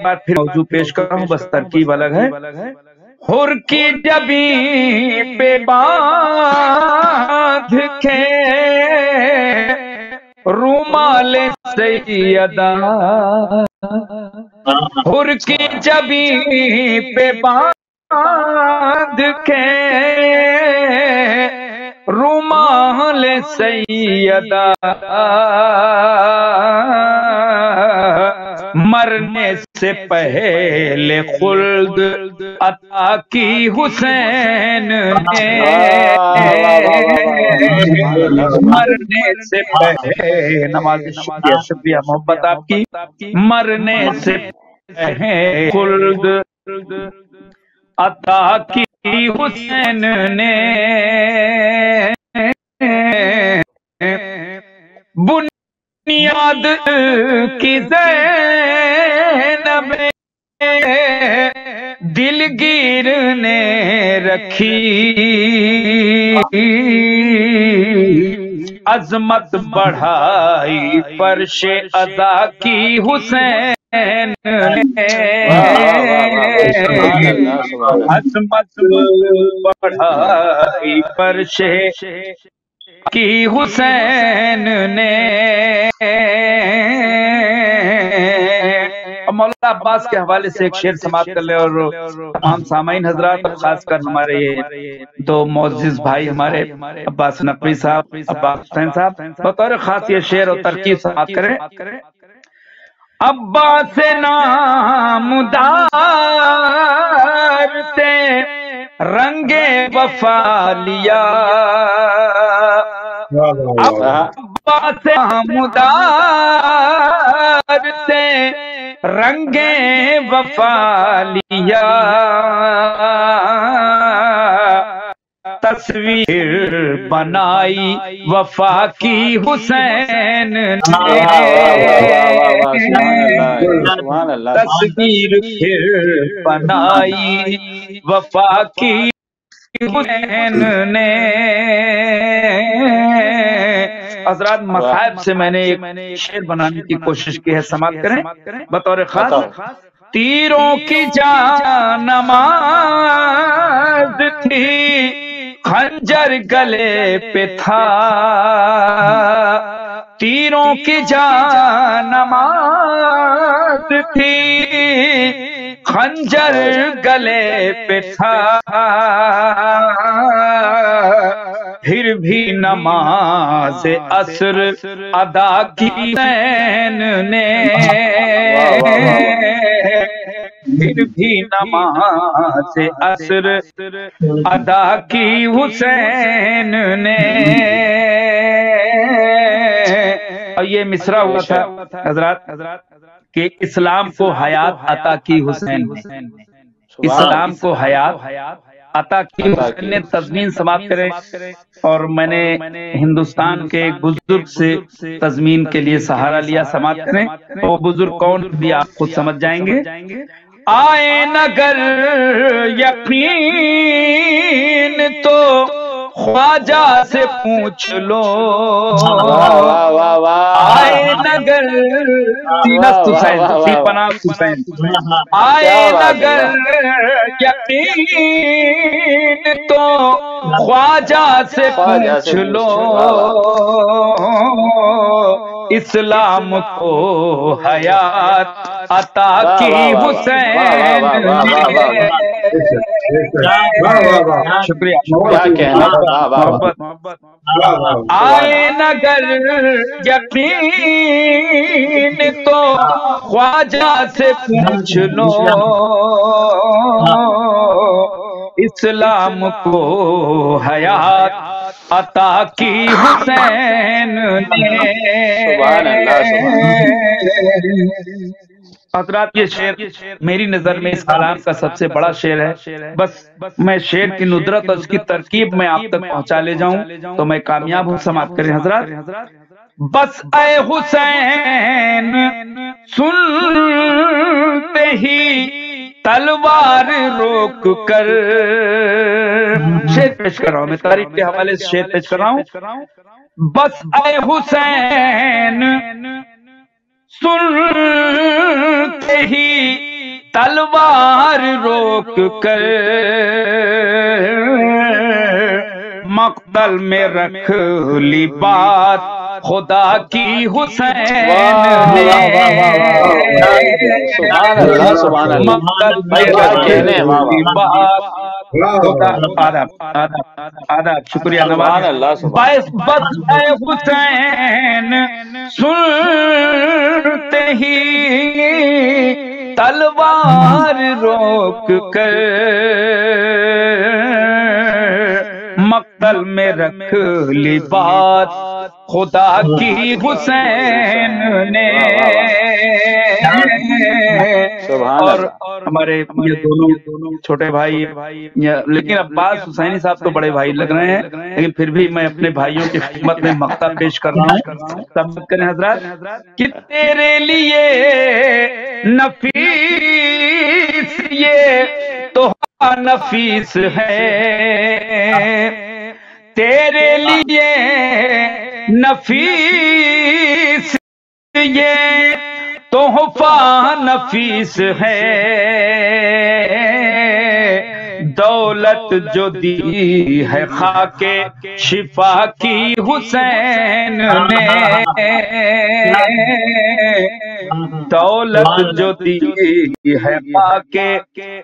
بار پھر موضوع پیش کر رہا ہوں، بس ترکیب الگ ہے۔ حر کی جبیں پہ باندھ کے رومال سیدہ، حر کی جبیں پہ باندھ کے رومال سیدہ، مرنے سے پہلے خلد عطا کی حسین نے، مرنے سے پہلے، نماز شکریہ شکریہ محبت آپ کی، مرنے سے پہلے خلد عطا کی حسین نے، بنیاد کی زینب دلگیر نے رکھی، عظمت بڑھائی فرش عزا کی حسین نے، عظمت بڑھائی فرش کی حسین نے۔ مولانا عباس کے حوالے سے ایک شعر سماعت کر لے، اور تمام سامعین حضرات، خاص کر ہمارے یہ دو معزز بھائی ہمارے عباس نقوی صاحب، عباس حسین صاحب، بطور خاص یہ شعر اور ترکیب سماعت کریں۔ عباس نامدار سے رنگ وفا لیا، عباس سے مدار سے رنگے وفا لیا، تصویر بنائی وفا کی حسین نے، تصویر پھر بنائی وفا کی حسین نے۔ حضرات مصائب سے میں نے ایک شعر بنانے کی کوشش کی ہے، سماعت کریں بطور خاص۔ تیروں کی جان نماز تھی، خنجر گلے پہ تھا، تیروں کی جان نماز تھی، خنجر گلے پہ تھا، پھر بھی نماز عصر ادا کی حسین نے، پھر بھی نماز عصر ادا کی حسین نے۔ اور یہ مصرع ہوا تھا حضرات کہ اسلام کو حیات عطا کی حسین نے، اسلام کو حیات عطا کی حسین نے۔ تضمین سماعت کریں، اور میں نے ہندوستان کے ایک بزرگ سے تضمین کے لیے سہارا لیا، سماعت کریں۔ وہ بزرگ کون بھی آپ خود سمجھ جائیں گے۔ آئے نگر یقین تو خواجہ سے پوچھ لو، آئے نگر حسین پناہ حسین، آئے نگر یقین تو خواجہ سے پوچھ لو، اسلام کو حیات عطا کی حسین نے۔ شکریہ، آئے نگر یقین تو خواجہ سے پوچھ لو، اسلام کو حیات عطا کی حسین نے۔ حضرات یہ شعر میری نظر میں اس کلام کا سب سے بڑا شعر ہے۔ بس میں شعر کی ندرت اور اس کی ترکیب میں آپ تک پہنچا لے جاؤں تو میں کامیاب ہوں۔ سماعت کریں حضرات۔ بس اے حسین سنتے ہی تلوار روک کر، شعر پیش کر رہا ہوں میں، تاریخ کے حوالے سے شعر پیش کر رہا ہوں۔ بس اے حسین سنتے ہی تلوار روک کر، مقتل میں رکھ لی بات خدا کی حسین نے، مقتل میں رکھ لی بات آداب شکریہ نواز۔ بس اے حسین سنتے ہی تلوار روک کر، مقتل میں رکھ لی بات خدا کی حسین نے۔ اور ہمارے یہ دونوں چھوٹے بھائی، لیکن عباس حسینی صاحب تو بڑے بھائی لگ رہے ہیں، لیکن پھر بھی میں اپنے بھائیوں کی خدمت میں مقطع پیش کر رہا ہوں۔ سمجھ کریں حضرات کہ تیرے لیے نفیس یہ تو نفیس ہے، تیرے لیے نفیس یہ تحفہ نفیس ہے، دولت جو دی ہے خاک شفا کی حسین نے، دولت جو دی ہے خاک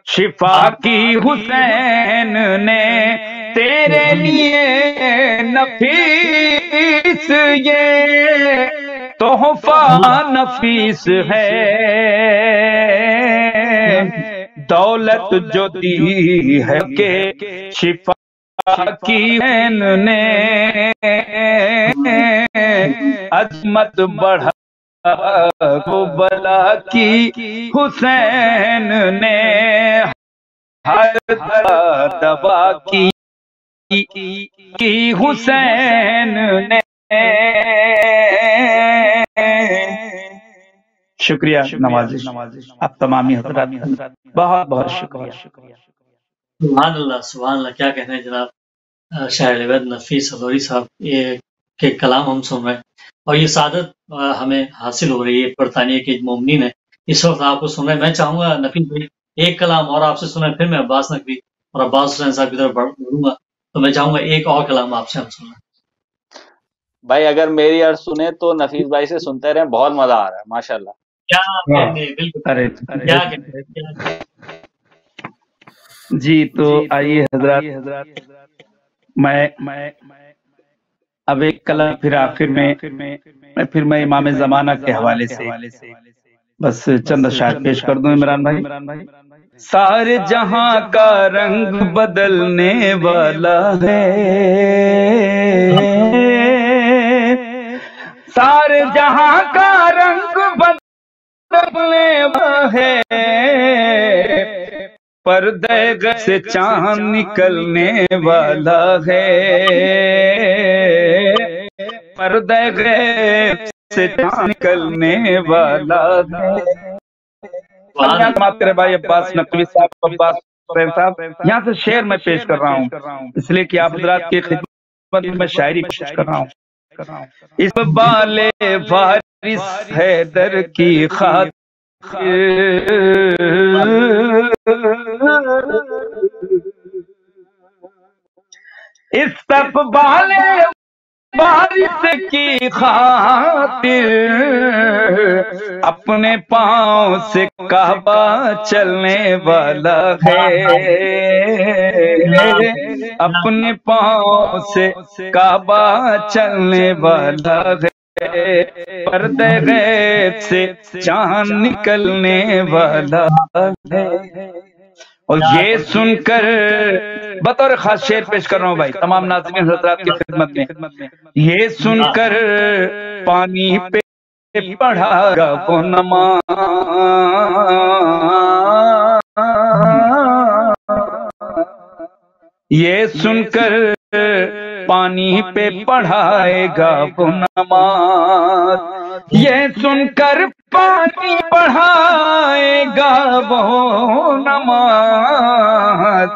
شفا کی حسین نے، تیرے لیے نفیس یہ تحفہ نفیس ہے، دولت جو دی ہے کہ شفا کی حسین نے۔ عظمت بڑھا کو بلا کی حسین نے ہر دبا کی حسین نے. شکریہ نوازش آپ تمامی حضرات بہت بہت شکریہ. سبحان اللہ سبحان اللہ، کیا کہنے ہیں جناب شاعر عبید نفیس ہزوری صاحب کے کلام ہم سن رہے ہیں، اور یہ سعادت ہمیں حاصل ہو رہی ہے برطانیہ کے مومنین ہے اس وقت آپ کو سن رہے ہیں. میں چاہوں گا نفیس بھائی ایک کلام اور آپ سے سنیں، پھر میں عباس نقوی اور عباس حسین صاحب کی طرف بڑھوں گا، تو میں چاہوں گا ایک اور کلام آپ سے ہم سنیں. بھائی اگر میری عرض سنیں تو نفیس بھائی سے سنتے رہیں، بہت مزہ آ رہا ہے ماشاء اللہ. کیا کہنے، بالکل کیا کہنے. جی تو آئیے حضرات، میں اب ایک کلام پھر آخر میں پھر میں امام زمانہ کے حوالے سے بس چند اشعار پیش کر دوں. عمران بھائی، سارے جہاں کا رنگ بدلنے والا ہے، سارے جہاں کا رنگ بدلنے والا ہے، پردے غیب سے چاند نکلنے والا ہے، پردے غیب سے چاند نکلنے والا ہے. معاف کرے بھائی عباس نقوی صاحب، عباس حسین صاحب، یہاں سے شعر میں پیش کر رہا ہوں اس لیے کہ آپ حضرات کی خدمت میں شاعری پیش کر رہا ہوں. اس بالے وارث حیدر کی خاطر استقبال وارث کی خاطر اپنے پاؤں سے کعبہ چلنے والا ہے، اپنے پاؤں سے کعبہ چلنے والا ہے، پردے غیب سے چاند نکلنے والا ہے. اور یہ سن کر بطور خاص شعر پیش کر رہا ہوں بھائی تمام ناظرین حضرات کی خدمت میں. یہ سن کر پانی پہ پڑھا گا وہ نماز، یہ سن کر پانی پہ پڑھائے گا وہ نماز، یہ سن کر پانی پڑھائے گا وہ نماز،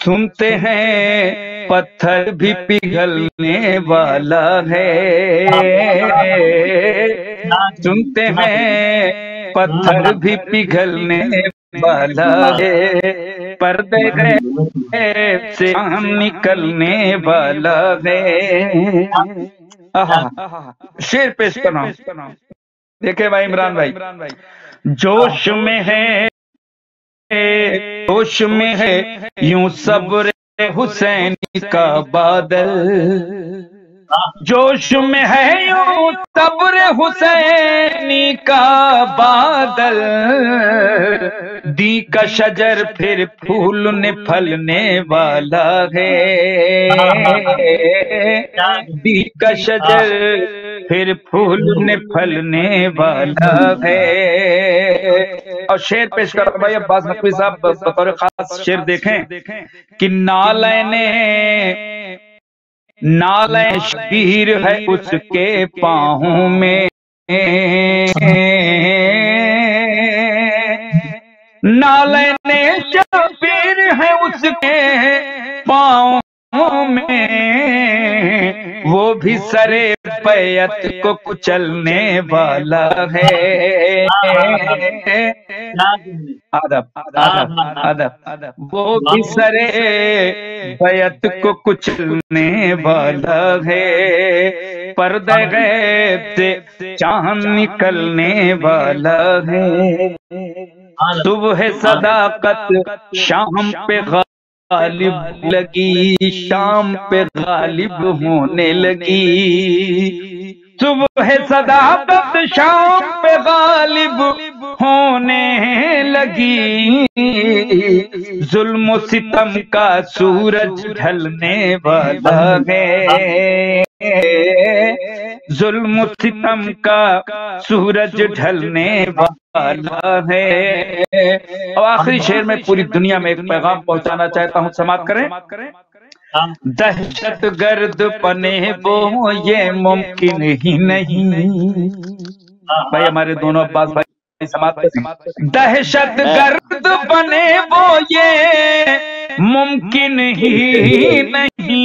سنتے ہیں پتھر بھی پگھلنے والا ہے، سنتے ہیں پتھر بھی پگھلنے والا ہے، پردے غیب سے نکلنے والا ہے. شعر پیش کرنا دیکھیں بھائی عمران بھائی، جوش میں ہے جوش میں ہے یوں صبر حسینی کا بادل، جوش میں ہے یوں صبر حسینی کا بادل، دی کا شجر پھر پھولنے پھلنے والا ہے، دی کا شجر پھر پھولنے پھلنے والا ہے. اور شعر پیش کر رہا بھائی عباس نقوی صاحب بطور خاص شعر دیکھیں کہ نالین شبیر ہے اس کے پاؤں میں، نالین شبیر ہے اس کے پاؤں میں، وہ بھی سرے بیعت کو کچلنے والا ہے. ادب ادب ادب، وہ بھی سرے بیعت کو کچلنے والا ہے، پردے غیب سے چاند نکلنے والا ہے. صبح صداقت شام پہ غالب لگی، شام پہ غالب ہونے لگی، صبح صداقت شام پہ غالب ہونے لگی، ظلم و ستم کا سورج ڈھلنے والا ہے، ظلم و ستم کا سورج ڈھلنے والا ہے۔ اور آخری شعر میں پوری دنیا میں ایک پیغام پہنچانا چاہتا ہوں، سماعت کریں۔ دہشت گرد پنے وہ یہ ممکن ہی نہیں، بھائی ہمارے دونوں عباس بھائی سماعت کریں۔ دہشت گرد بنے وہ یہ ممکن ہی نہیں،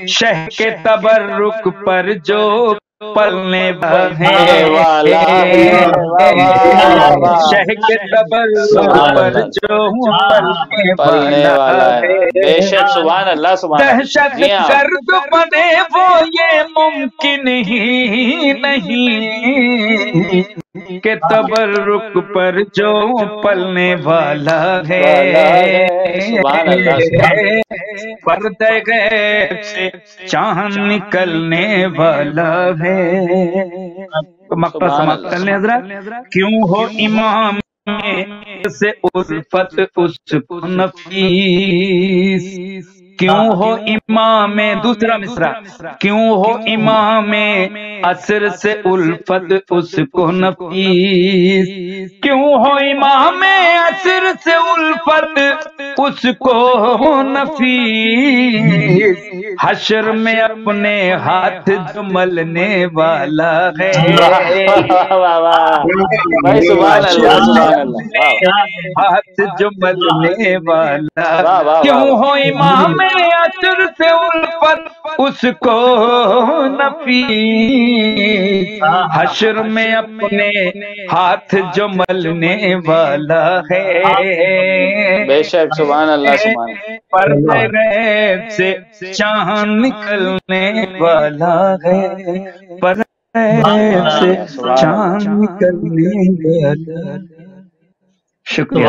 شہ کے تبرک پر جو پلنے والے ہیں، شہ کے تبرک پر جو پلنے والا ہے، بے شک سبحان اللہ سبحان اللہ۔ دہشت گرد بنے وہ یہ ممکن ہی نہیں کہ تبرک پر جو پلنے والا ہے، پردہ غیب سے چاند نکلنے والا ہے۔ مقطع سماعت کر لیں حضرات۔ کیوں ہو امام سے الفت اس کو نفیس، کیوں ہو امام دوسرا مصرع، کیوں ہو امام عصر سے الفت اس کو نفیس، کیوں ہو امام عصر سے الفت اس کو نفیس، حشر میں اپنے ہاتھ جو ملنے والا ہے، ہاتھ جو ملنے والا، کیوں ہو امام عصر سے الفت اس کو نفیس، حشر میں اپنے ہاتھ جو ملنے والا ہے، بے شک سبحان اللہ سبحان اللہ۔ پردہ غیب سے چاند نکلنے والا ہے، پردہ غیب سے چاند نکلنے والا ہے۔ شکریہ۔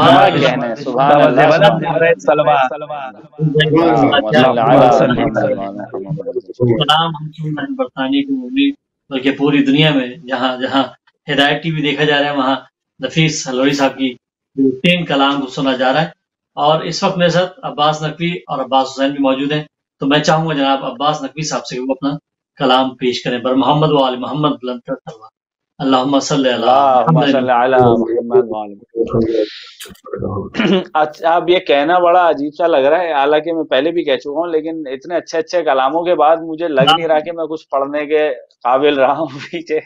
برطانیہ کی مووی بلکہ پوری دنیا میں جہاں جہاں ہدایت ٹی وی دیکھا جا رہا ہے وہاں نفیس حلوری صاحب کی 3 کلام کو سنا جا رہا ہے، اور اس وقت میرے ساتھ عباس نقوی اور عباس حسین بھی موجود ہیں، تو میں چاہوں گا جناب عباس نقوی صاحب سے وہ اپنا کلام پیش کریں بر محمد و آل محمد بلند تروا۔ اللہم صلی علی محمد۔ اچھا اب یہ کہنا بڑا عجیب سا لگ رہا ہے، حالانکہ میں پہلے بھی کہہ چکا ہوں، لیکن اتنے اچھے اچھے کلاموں کے بعد مجھے لگ نہیں رہا کہ میں کچھ پڑھنے کے قابل رہا ہوں پیچھے،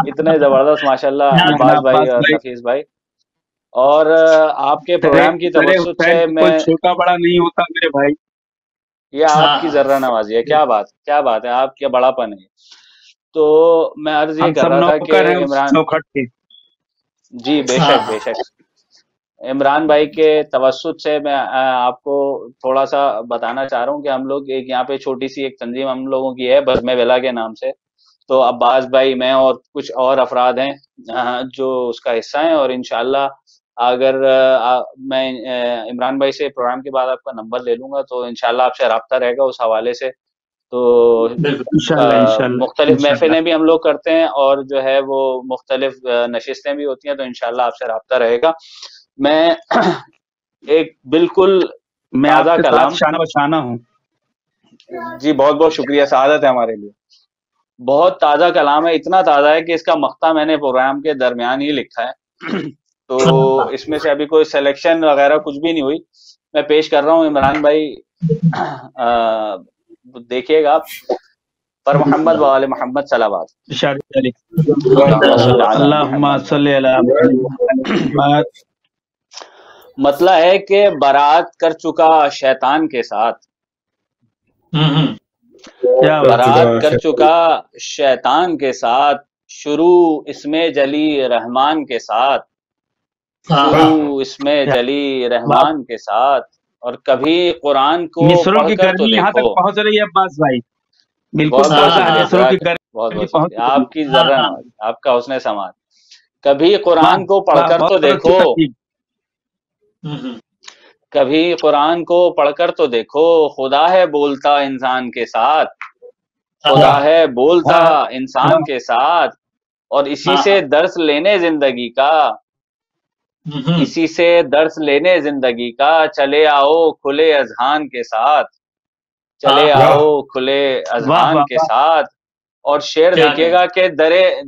اتنے زبردست ماشاءاللہ عباس بھائی اور نفیس بھائی، اور آپ کے پروگرام کی توسط سے میں چھوٹا بڑا نہیں ہوتا میرے بھائی، یہ آپ کی ذرہ نوازی ہے، کیا بات ہے، آپ کیا بڑا پن ہے۔ تو میں عرض یہ کر رہا تھا کہ عمران جی بے شک عمران بھائی کے توسط سے میں آپ کو تھوڑا سا بتانا چاہ رہا ہوں کہ ہم لوگ ایک یہاں پہ چھوٹی سی ایک تنظیم ہم لوگوں کی ہے بزم ولا کے نام سے، تو عباس بھائی میں اور کچھ اور افراد ہیں جو اس کا حصہ ہیں، اور انشاءاللہ اگر میں عمران بھائی سے پروگرام کے بعد آپ کا نمبر لے لوں گا تو انشاءاللہ آپ سے رابطہ رہے گا اس حوالے سے، تو مختلف محفلیں بھی ہم لوگ کرتے ہیں اور جو ہے وہ مختلف نشستیں بھی ہوتی ہیں، تو انشاءاللہ آپ سے رابطہ رہے گا۔ میں ایک بالکل تازہ کلام شانہ بشانہ ہوں جی، بہت بہت شکریہ، سعادت ہے ہمارے لیے، بہت تازہ کلام ہے، اتنا تازہ ہے کہ اس کا مقطع میں نے پروگرام کے درمیان ہی لکھا ہے، تو اس میں سے ابھی کوئی سلیکشن وغیرہ کچھ بھی نہیں ہوئی، میں پیش کر رہا ہوں۔ عمران بھائی دیکھیے گا آپ، پر محمد و آل محمد صلوات۔ اللہم صلی علی محمد۔ مطلب ہے کہ برات کر چکا شیطان کے ساتھ، برات کر چکا شیطان کے ساتھ، شروع اس میں جلی رحمان کے ساتھ، شروع اس میں جلی رحمان کے ساتھ، اور کبھی قرآن کو مصروں کی پڑھ کر تو گرمی یہاں تک دیکھو، پہنچ رہی ہے عباس بھائی، بالکل بہت بہت آپ کی ذرہ نوازی، آپ کا حسن سماعت، کبھی قرآن کو پڑھ کر تو دیکھو، کبھی قرآن کو پڑھ کر تو دیکھو، خدا ہے بولتا انسان کے ساتھ، خدا ہے بولتا انسان کے ساتھ، اور اسی سے درس لینے زندگی کا، اسی سے درس لینے زندگی کا، چلے آؤ کھلے اذہان کے ساتھ، چلے آؤ کھلے اذہان کے ساتھ۔ اور شعر دیکھیے گا کہ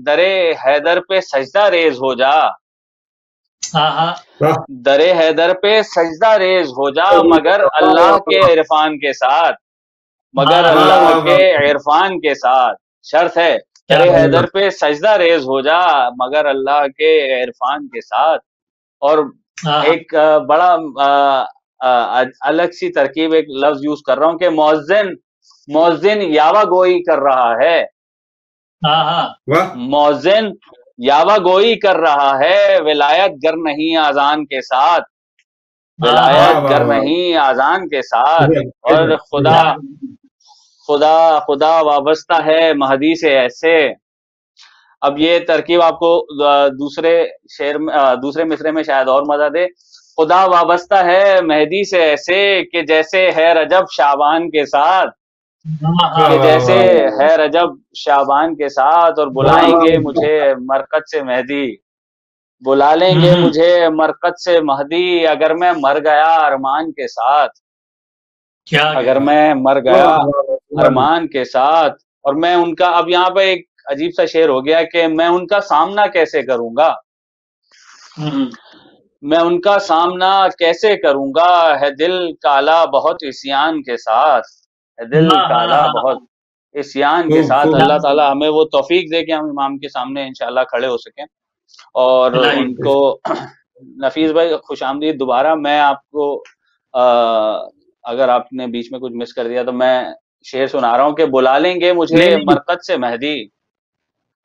درے حیدر پہ سجدہ ریز ہو جا، درے حیدر پہ سجدہ ریز ہو جا، مگر اللہ کے عرفان کے ساتھ، مگر اللہ کے عرفان کے ساتھ، شرط ہے درے حیدر پہ سجدہ ریز ہو جا مگر اللہ کے عرفان کے ساتھ۔ اور ایک بڑا الگ سی ترکیب، ایک لفظ یوز کر رہا ہوں کہ مؤذن یاوہ گوئی کر رہا ہے، مؤذن یاوہ گوئی کر رہا ہے، ولایت گر نہیں اذان کے ساتھ، ولایت گر نہیں اذان کے ساتھ۔ اور خدا وابستہ ہے مہدی سے ایسے۔ اب یہ ترکیب آپ کو دوسرے مصرے میں شاید اور مزہ دے۔ خدا وابستہ ہے مہدی سے ایسے کہ جیسے ہے رجب شعبان کے ساتھ، کہ جیسے ہے رجب شعبان کے ساتھ، اور بلائیں گے مجھے مرکز سے مہدی، بلا لیں گے مجھے مرکز سے مہدی، اگر میں مر گیا ارمان کے ساتھ، اگر میں مر گیا ارمان کے ساتھ۔ اور میں ان کا، اب یہاں پہ ایک عجیب سا شعر ہو گیا کہ میں ان کا سامنا کیسے کروں گا، میں ان کا سامنا کیسے کروں گا، ہے دل کالا بہت عصیان کے ساتھ، ہے دل کالا بہت عصیان کے ساتھ۔ اللہ تعالیٰ ہمیں وہ توفیق دے کہ ہم امام کے سامنے انشاءاللہ کھڑے ہو سکیں۔ اور ان کو نفیس بھائی خوش آمدید دوبارہ۔ میں آپ کو اگر آپ نے بیچ میں کچھ مس کر دیا تو میں شعر سنا رہا ہوں کہ بلا لیں گے مجھے مرکز سے مہدی،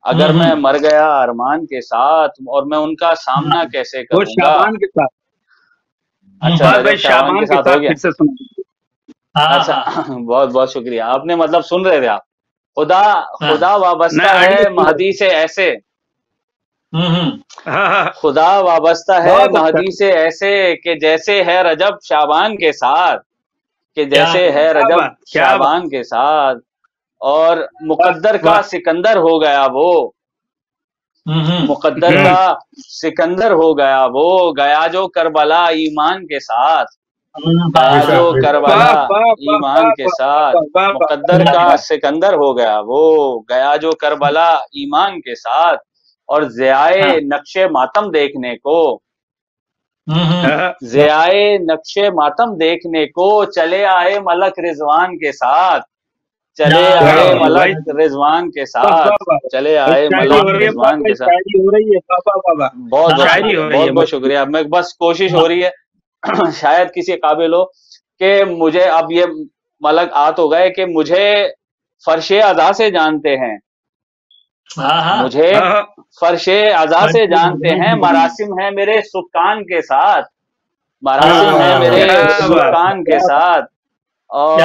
اگر میں مر گیا ارمان کے ساتھ، اور میں ان کا سامنا کیسے کروں گا۔ شعبان کے ساتھ، اچھا شعبان کے ساتھ ہو گیا، اچھا بہت بہت شکریہ، آپ نے مطلب سن رہے تھے آپ۔ خدا وابستہ ہے مہدی سے ایسے، خدا وابستہ ہے مہدی سے ایسے کہ جیسے ہے رجب شعبان کے ساتھ، کہ جیسے ہے رجب شعبان کے ساتھ۔ اور مقدر کا سکندر ہو گیا وہ، مقدر کا سکندر ہو گیا وہ، گیا جو کربلا ایمان کے ساتھ، گیا جو کربلا ایمان کے ساتھ، مقدر کا سکندر ہو گیا وہ، گیا جو کربلا ایمان کے ساتھ۔ اور ضیائے نقش ماتم دیکھنے کو، ضیائے نقش ماتم دیکھنے کو، چلے آئے ملک رضوان کے ساتھ، چلے آئے ملک رضوان کے ساتھ، چلے آئے ملک رضوان کے ساتھ۔ بہت بہت شکریہ۔ میں بس کوشش ہو رہی ہے شاید کسی قابل ہو کہ مجھے اب یہ ملک تو گئے کہ مجھے فرش عزا سے جانتے ہیں، مجھے فرش عزا سے جانتے ہیں، مراسم ہے میرے سکان کے ساتھ، مراسم ہے میرے سکان کے ساتھ۔ اور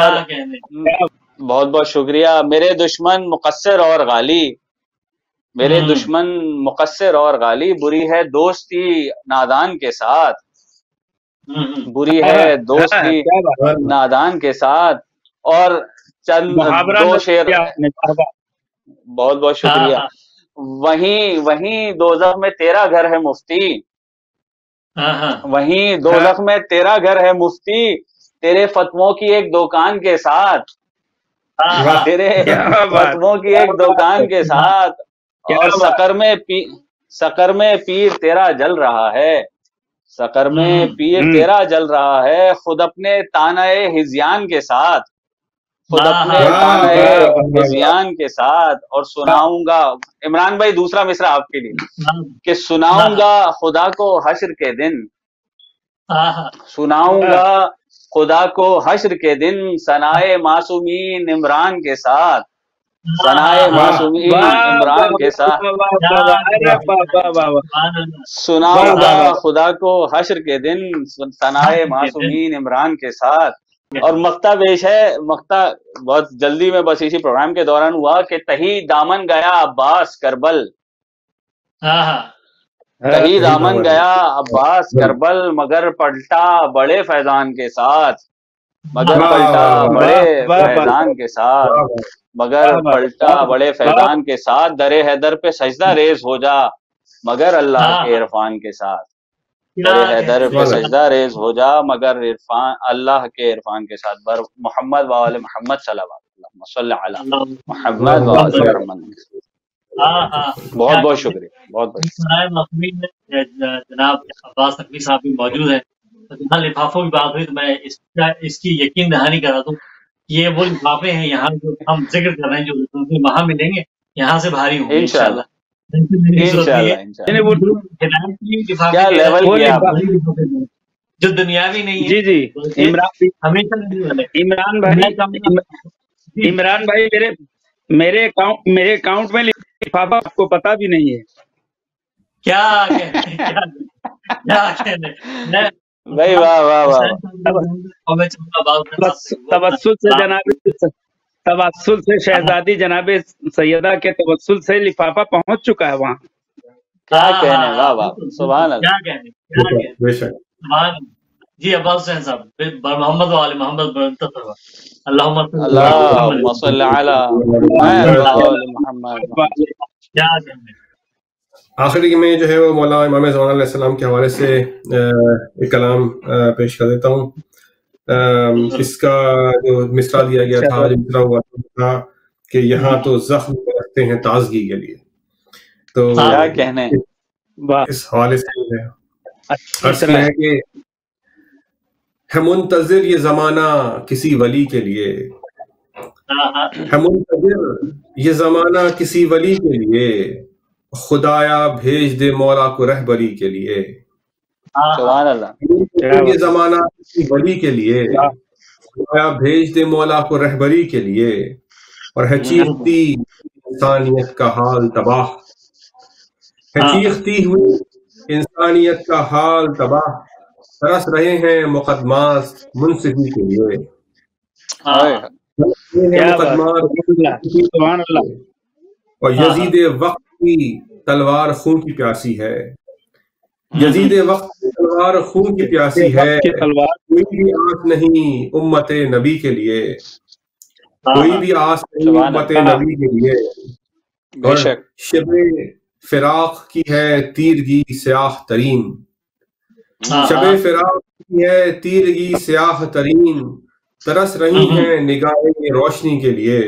بہت بہت شکریہ۔ میرے دشمن مقصر اور غالی، میرے دشمن مقصر اور غالی، بری ہے دوستی نادان کے ساتھ، بری ہے دوستی نادان کے ساتھ۔ اور چند دو شعر، بہت بہت شکریہ۔ وہیں دوزخ میں تیرا گھر ہے مفتی، وہیں دوزخ میں تیرا گھر ہے مفتی، تیرے فتووں کی ایک دکان کے ساتھ، تیرے فتووں کی ایک دکان کے ساتھ۔ اور سقر میں پیر تیرا جل رہا ہے، سقر میں پیر تیرا جل رہا ہے، خود اپنے تانہ ہذیان کے ساتھ، خود اپنے تانہ ہذیان کے ساتھ۔ اور سناؤں گا، عمران بھائی دوسرا مصرع آپ کے لیے، کہ سناؤں گا خدا کو حشر کے دن، سناؤں گا خدا کو حشر کے دن، ثنائے معصومین عمران کے ساتھ، ثنائے معصومین عمران کے ساتھ، سناؤں گا خدا کو حشر کے دن، ثنائے معصومین عمران کے ساتھ۔ اور مقطع پیش ہے، مقطع بہت جلدی میں بس اسی پروگرام کے دوران ہوا کہ تہی دامن گیا عباس کربل، کہیں دامن گیا عباس کربل مگر پلٹا بڑے فیضان کے ساتھ، مگر پلٹا بڑے فیضان کے ساتھ، مگر پلٹا بڑے فیضان کے ساتھ، درے حیدر پہ سجدہ ریز ہو جا مگر اللہ کے عرفان کے ساتھ، درے حیدر پہ سجدہ ریز ہو جا مگر اللہ کے عرفان کے ساتھ. بر محمد و آل محمد صلوات اللہ صلی علی محمد و آل محمد. بہت بہت شکریہ. بہت جناب عباس نقوی صاحب بھی موجود ہیں. جہاں لفافوں کی بات ہوئی تو میں اس کی یقین دہانی کرا دوں کہ یہ وہ لفافے ہیں یہاں جو ہم ذکر کر رہے ہیں جو وہاں ملیں گے یہاں سے بھاری ہوں گے انشاءاللہ. جو دنیاوی نہیں ہے. جی جی عمران بھائی میرے اکاؤنٹ میں لفافہ آپ کو پتا بھی نہیں ہے. کیا بھائی واہ واہ واہ. توسل سے شہزادی جناب سیدہ کے توسل سے لفافہ پہنچ چکا ہے وہاں. کیا کہنے. واہ واہ سبحان اللہ. جی عباس حسین صاحب محمد و آل محمد اللہم صلی علی محمد. آخری میں جو ہے وہ مولانا امام زمان علیہ السلام کے حوالے سے ایک کلام پیش کر دیتا ہوں. اس کا جو مصرع دیا گیا تھا جو مصرع ہوا تھا کہ یہاں تو زخم رکھتے ہیں تازگی کے لیے. تو کیا کہنے. اس حوالے سے عرض کیا ہے کہ ہے منتظر یہ زمانہ کسی ولی کے لیے، ہے منتظر یہ زمانہ کسی ولی کے لیے، خدایا بھیج دے مولا کو رہبری کے لیے. سبحان اللہ. یہ زمانہ کسی ولی کے لیے، خدایا بھیج دے مولا کو رہبری کے لیے. اور ہے چیختی انسانیت کا حال تباہ، ہے چیختی ہوئی انسانیت کا حال تباہ، ترس رہے ہیں مقدمات منصفی کے لیے. اور یزید وقت کی تلوار خون کی پیاسی ہے، یزید وقت کی تلوار خون کی پیاسی ہے. کوئی بھی آس نہیں امت نبی کے لیے، کوئی بھی آس نہیں امت نبی کے لیے. اور شب فراق کی ہے تیرگی سیاہ ترین، شب فراق کی ہے تیرگی سیاہ ترین، ترس رہی ہیں نگاہیں روشنی کے لیے.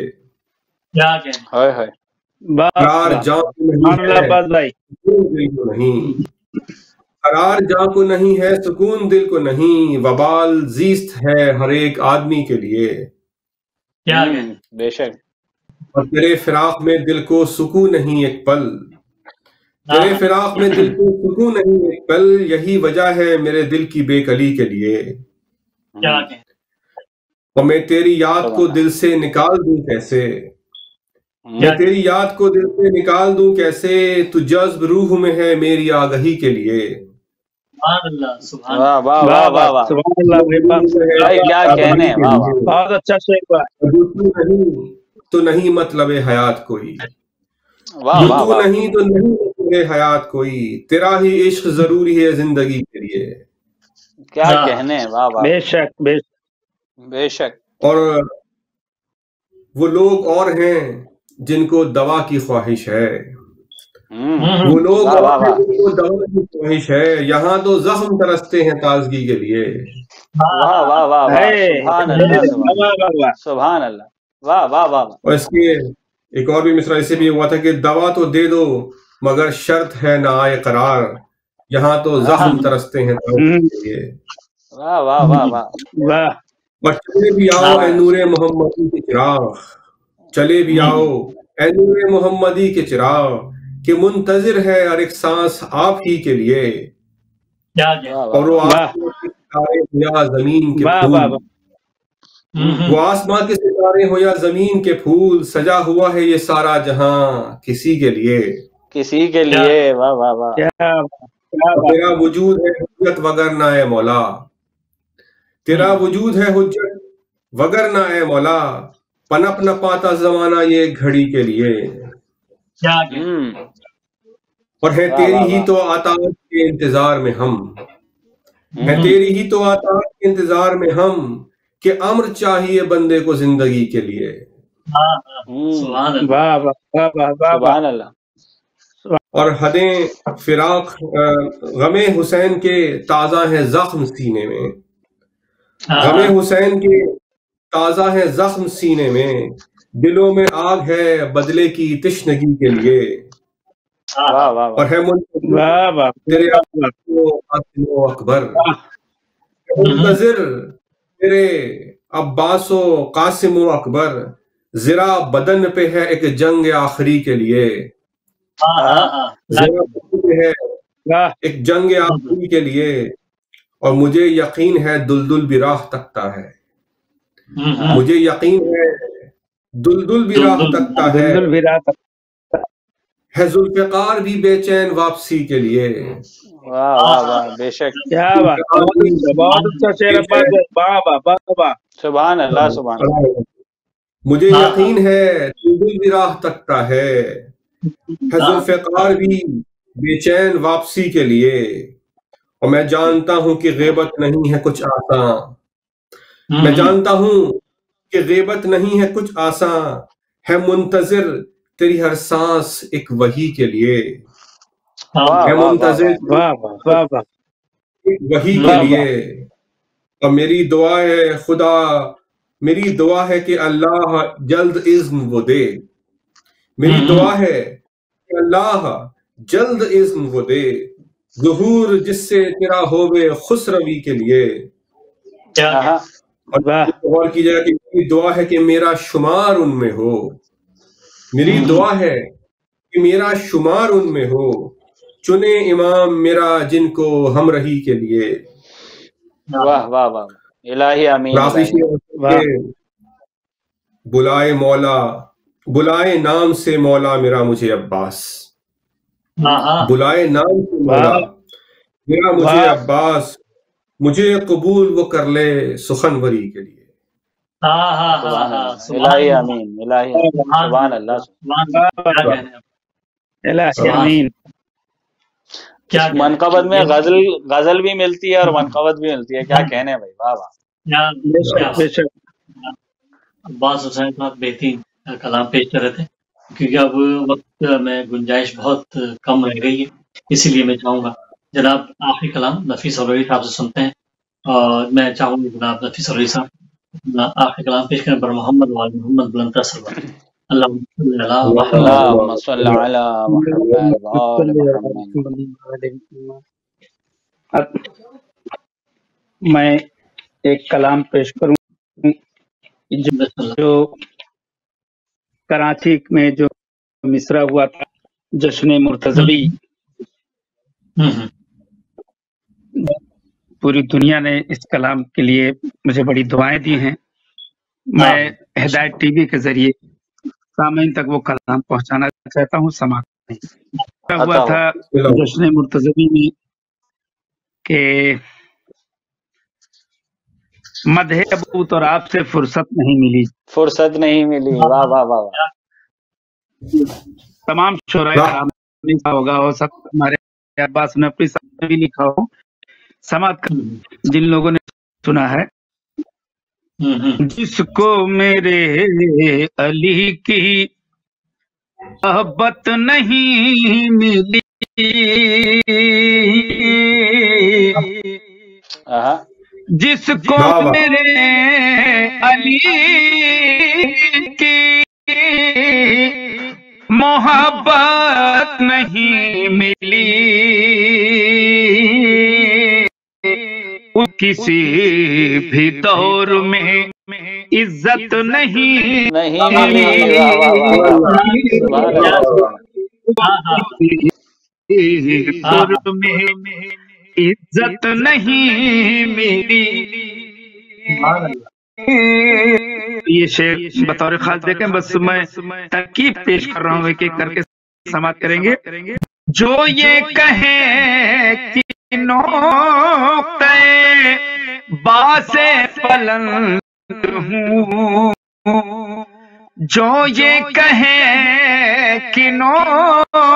قرار جاں کو نہیں ہے سکون دل کو نہیں، وبال زیست ہے ہر ایک آدمی کے لیے. بے شک. اور تیرے فراق میں دل کو سکون نہیں ایک پل، تیرے فراق میں دل کو سکون نہیں ایک پل، یہی وجہ ہے میرے دل کی بے کلی کے لیے. اور میں تیری یاد کو دل سے نکال دوں کیسے، میں تیری یاد کو دل سے نکال دوں کیسے، تو جذب روح میں ہے میری آگہی کے لیے. بہت اچھا شعر. تو نہیں مطلب حیات کوئی، تو نہیں تو نہیں مطلب حیات کوئی، تیرا ہی عشق ضروری ہے زندگی کے لیے. کیا کہنے. بے شک بے شک. اور وہ لوگ اور ہیں جن کو دوا کی خواہش ہے، وہ لوگ اور ہیں جن کو دوا کی خواہش ہے، یہاں تو زخم ترستے ہیں تازگی کے لیے. واہ واہ واہ سبحان اللہ سبحان اللہ. واہ واہ واہ. اور اس کے ایک اور بھی مصرع اسے بھی ہوا تھا کہ دوا تو دے دو مگر شرط ہے نہ آئے قرار، یہاں تو زخم ترستے ہیں تازگی کے لیے. واہ واہ واہ واہ. اور چلے بھی آؤ اے نور محمدی کے چراغ، چلے بھی آؤ اے نور محمدی کے چراغ، کہ منتظر ہے ہر ایک سانس آپ ہی کے لیے. اور وہ آسمان کے ستارے ہو یا زمین کے پھول، وہ آسمان کے ستارے ہو یا زمین کے پھول، سجا ہوا ہے یہ سارا جہاں کسی کے لیے. کسی کے لیے. واہ واہ واہ. تیرا وجود ہے حجت وگرنہ اے مولا، تیرا وجود ہے حجت وگرنہ اے مولا، پنپ نہ پاتا زمانہ یہ گھڑی کے لیے. اور ہے تیری ہی تو اطاعت کے انتظار میں ہم، ہے تیری ہی تو اطاعت کے انتظار میں ہم، کہ امر چاہیے بندے کو زندگی کے لیے۔ سبحان اللہ۔ اور حدیں فراق غم حسین کے تازہ ہیں زخم سینے میں، غم حسین کے تازہ ہے زخم سینے میں، دلوں میں آگ ہے بدلے کی تشنگی کے لیے، اور ہے تیرے اکبر، منتظر تیرے عباس و قاسم و اکبر، ذرا بدن پہ ہے ایک جنگ آخری کے لیے، ذرا بدن پہ ہے ایک جنگ آخری کے لیے، اور مجھے یقین ہے دلدل بھی راہ تکتا ہے، مجھے یقین ہے دلدل بھی راہ تکتا ہے ذوالفقار بھی بے چین واپسی کے لیے۔ بے شک، سبحان اللہ، سبحان اللہ۔ مجھے یقین ہے دلدل بھی راہ تکتا ہے ذوالفقار بھی بے چین واپسی کے لیے، اور میں جانتا ہوں کہ غیبت نہیں ہے کچھ آسان، میں جانتا ہوں کہ غیبت نہیں ہے کچھ آسان، ہے منتظر تیری ہر سانس ایک وحی کے لیے، ہے منتظر ایک وحی کے لیے۔ اور میری دعا ہے خدا، میری دعا ہے کہ اللہ جلد اذن وہ دے، میری دعا ہے کہ اللہ جلد اذن وہ دے، ظہور جس سے تیرا ہووے خسروی کے لیے۔ اور غور کیجیے کہ میری دعا ہے کہ میرا شمار ان میں ہو، میری دعا ہے کہ میرا شمار ان میں ہو، چنے امام میرا جن کو ہم رہی کے لیے۔ واہ واہ واہ، الہی آمین۔ بلائے مولا، بلائے نام سے مولا میرا مجھے عباس، بلائے نام سے مولا میرا مجھے عباس، مجھے قبول وہ کر لے سخنوری کے لیے۔ الہی آمین، الہی سبحان اللہ۔ آمین۔ منقبت میں غزل بھی ملتی ہے اور منقبت بھی ملتی ہے، کیا کہنے بھائی، واہ واہ۔ عباس حسین صاحب بہترین کلام پیش کر رہے تھے، کیونکہ اب وقت میں گنجائش بہت کم رہ گئی ہے، اسی لیے میں چاہوں گا جناب آخری کلام نفیس عروری صاحب سے سنتے ہیں، اور میں چاہوں گا جناب نفیس عروری صاحب آخری کلام پیش کریں پر محمد وعلی محمد بلند صلی اللہم صلی علی محمد وآل محمد۔ میں ایک کلام پیش کروں جو کراچی میں جو مصرع ہوا تھا جشن مرتضوی، پوری دنیا نے اس کلام کے لیے مجھے بڑی دعائیں دی ہیں۔ میں ہدایت ٹی وی کے ذریعے سامعین تک وہ کلام پہنچانا چاہتا ہوں۔ سماعت ہوا تھا جشن مرتضوی میں کہ مدح ابو تو آپ سے فرصت نہیں ملی، فرصت نہیں ملی، واہ واہ واہ۔ تمام شعراء کرام نے لکھا ہوگا، ہو سکتا ہمارے عباس نقوی صاحب نے بھی لکھا ہو، سماعت کا جن لوگوں نے سنا ہے۔ جس کو میرے علی کی محبت نہیں ملی، جس کو میرے علی کی محبت نہیں ملی، کسی بھی دور میں عزت نہیں ملی، دور میں عزت نہیں ملی۔ یہ شعر بطور خاص دیکھیں، بس میں ترکیب پیش کر رہا ہوں، ایک ایک کر کے سماعت کریں گے۔ جو یہ کہیں کہ نوقتے باسے پلند ہوں، جو یہ کہیں کہ نوقتے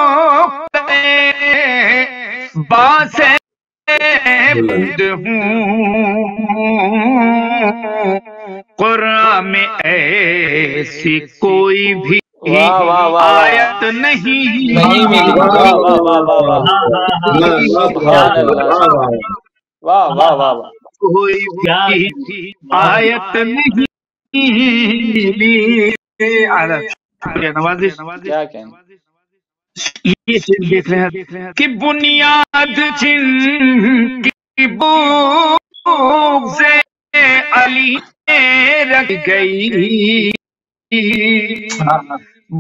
باس بود ہوں قرآن میں ایسی کوئی بھی آیت نہیں ملی. واہ واہ واہ واہ، کوئی بھی آیت نہیں ملی. نوازش کیا کہیں. یہ دیکھ رہے ہیں کہ بنیاد جن کی بوک سے علی رکھ گئی،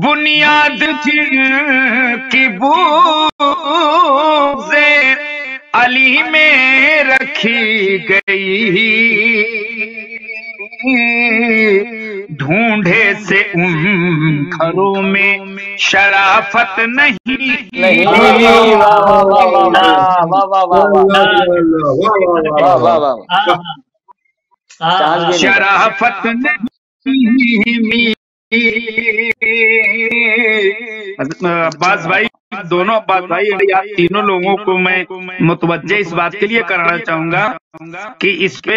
بنیاد جن کی بوک سے علی میں رکھی گئی، ڈھونڈے سے ان گھروں میں شرافت نہیں نہیں ملی. واہ واہ واہ واہ واہ واہ واہ، شرافت نہیں ملی. عباس بھائی، دونوں عباس بھائی، تینوں لوگوں کو میں متوجہ اس بات کے لیے کرانا چاہوں گا کہ اس پہ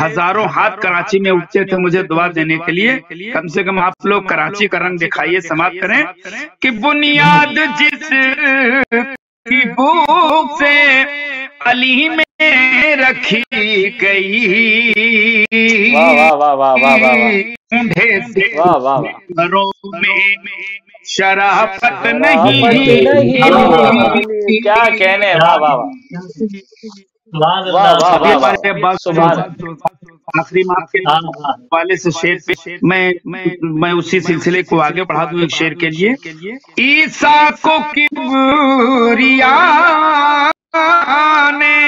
ہزاروں ہاتھ کراچی میں اٹھتے تھے مجھے دعا دینے کے لیے. کم سے کم آپ لوگ کراچی کا رنگ دکھائیے، سماعت کریں کہ بنیاد جس کی بھوک سے علی میں رکھی گئی، ڈھونڈے سے گھروں میں شرافت نہیں. کیا کہنے. واہ واہ واہ، آخری ماہ کے حوالے سے شعر پہ میں اسی سلسلے کو آگے بڑھا دوں ایک شعر کے لیے. عیسیٰ کو کبریا نے،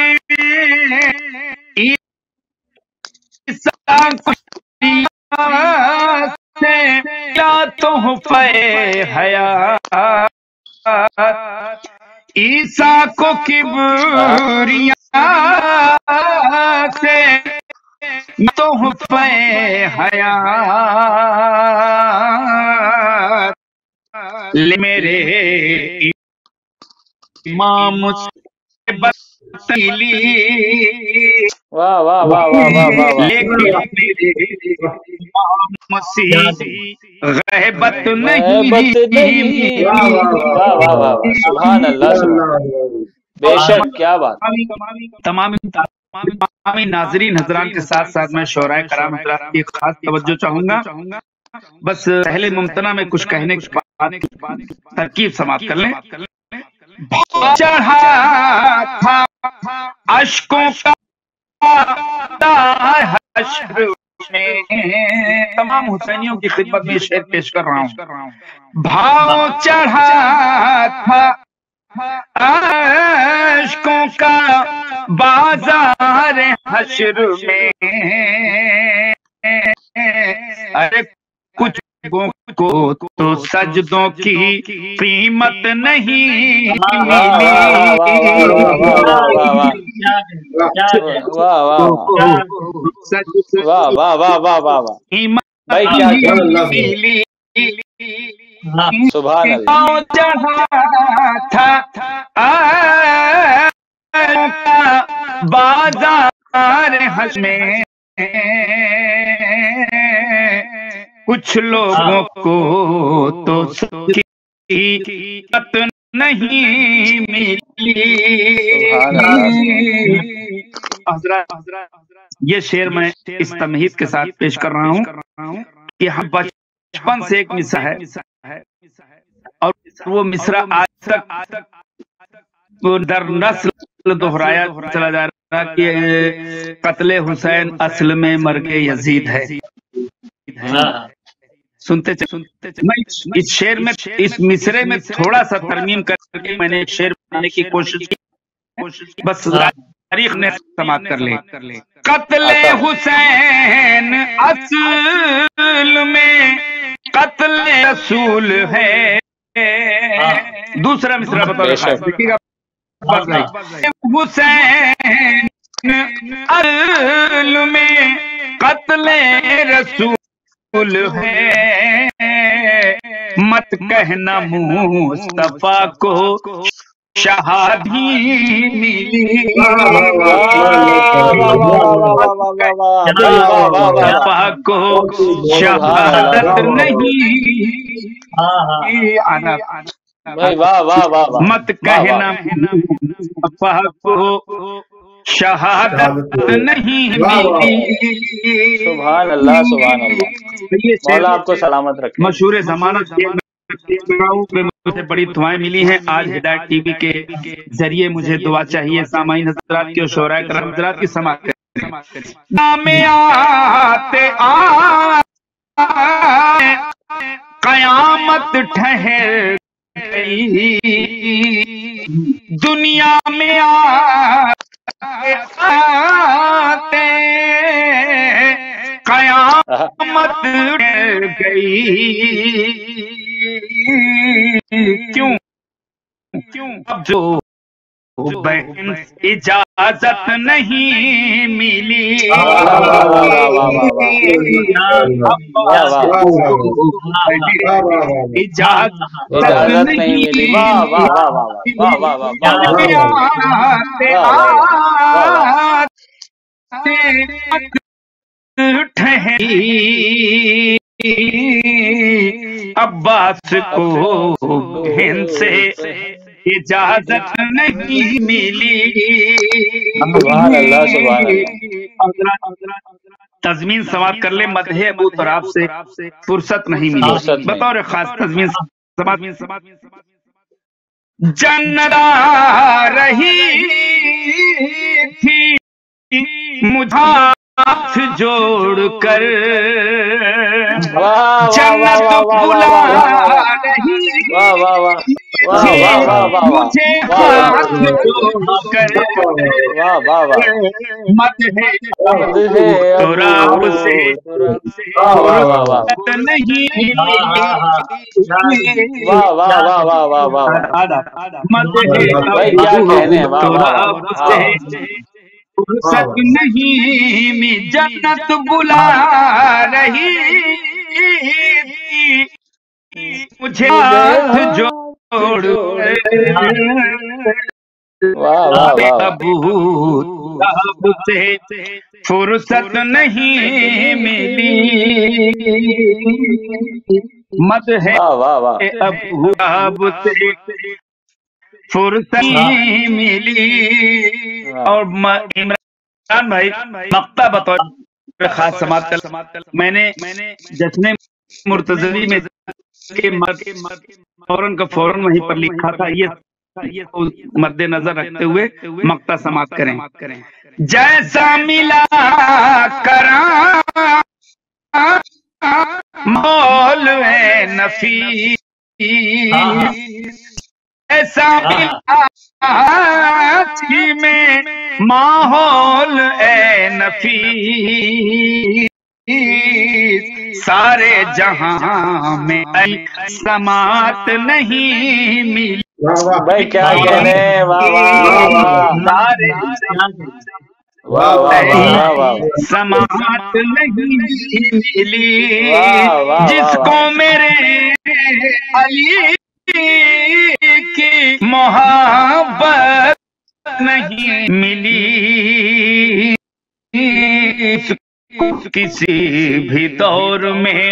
عیسیٰ کو سے کیا تحفہ حیات، عیسیٰ کو کبریا سے تحفہ حیات لے میرے امام سے بتیلی، واہ واہ واہ واہ واہ، لیکن میرے امام سے غیبت نہیں. واہ واہ واہ، سبحان اللہ سبحان، بے شک، کیا بات. تمام ناظرین حضرات کے ساتھ ساتھ میں شعراء کرام حضرات کی خاص توجہ چاہوں گا. بس پہلے ممتنع میں کچھ کہنے کی بات ترکیب سماعت کر لیں. چڑھا تھا اشکوں کا حشر میں، تمام حسینیوں کی خدمت میں شعر پیش کر رہا ہوں. بھاؤ چڑھا تھا اشکوں کا بازار حشر میں، ارے کچھ کو تو سجدوں کی قیمت نہیں ملی، سبحان اللہ. چڑھا تھا بازار حشر میں، کچھ لوگوں کو تو قیمت نہیں ملی. حضرات، یہ شعر میں اس تمہید کے ساتھ پیش کر رہا ہوں کہ ہم بچپن سے ایک مصرع ہے اور وہ مصرع آج تک در نسل دہرایا چلا جا رہا کہ قتل حسین اصل میں مرگ یزید ہے. سنتے میں اس شعر میں، اس مصرے میں تھوڑا سا ترمیم کر کے میں نے ایک شعر بنانے کی کوشش کی، بس تاریخ نے سماعت کر لی. قتل حسین اصل میں قتل رسول ہے. دوسرا مصرع بطور خاص دیکھیے گا. حسین اصل میں قتل رسول ہے، مت کہنا مصطفیٰ کو شہادی ملی، مصطفیٰ کو شہادت نہیں، مت کہنا مصطفیٰ کو شہادت نہیں ملی۔ سبحان اللہ سبحان اللہ، مولا آپ کو سلامت رکھے۔ مشہور زمانہ مجھے بڑی دعائیں ملی ہیں، آج ہدایت ٹی وی کے ذریعے مجھے دعا چاہیے۔ سامعین حضرات کی اور شعراء کرام حضرات کی سماعت کریں۔ نام آتے آتے قیامت ٹھہر گئی، دنیا میں آتے قیامت ٹھہر گئی، کیوں اب جو بہن اجازت نہیں ملی، اجازت نہیں ملی، عباس کو بہن سے اجازت نہیں ملی۔ سبحان اللہ سبحان اللہ۔ تضمین سماعت کر لے، مدح ابو تراب سے فرصت نہیں ملی، بطور خاص تضمین سماعت۔ جنت آ رہی تھی مجھے ہاتھ جوڑ کر، جنت بلا رہی مجھے ہاتھ جوڑ کر، مدح تراب سے فرصت نہیں فرصت نہیں میں، جنت بلا رہی تھی مجھے ہاتھ جوڑ ابو تراب سے فرصت نہیں ملی، مدح ابو تراب سے فرصت نہیں ملی۔ اور عمران بھائی مقطع بطور خاص سماعت کر، میں نے جشن مرتضوی میں فوراً کا فوراً وہیں پر لکھا تھا، یہ مد نظر رکھتے ہوئے مقطع سماعت کریں۔ جیسا ملا کرام مول نفی، ایسا ملا میں ماحول اے نفیس، سارے جہاں میں سماعت نہیں ملی۔ بھائی کیا کہہ رہے ہیں، سارے سماعت نہیں ملی، جس کو میرے علی کی محبت نہیں ملی، کسی بھی دور میں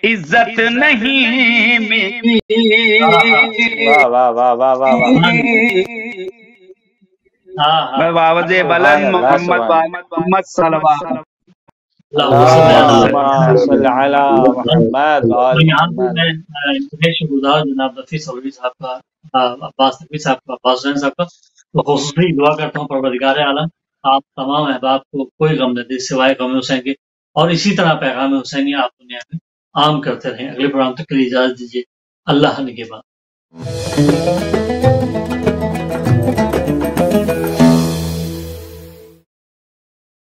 عزت نہیں ملی۔ باوجہ بلند محمد محمد صلوات جناب نفیس سعودی صاحب کا، عباس نقوی صاحب کا، عباس حسین صاحب کا، تو خصوصی دعا کرتا ہوں پروردگار عالم آپ تمام احباب کو کوئی غم نہ دے سوائے غم حسین کے، اور اسی طرح پیغام حسینی آپ دنیا میں عام کرتے رہیں۔ اگلے پروگرام تک کے لیے اجازت دیجیے، اللہ نگہبان۔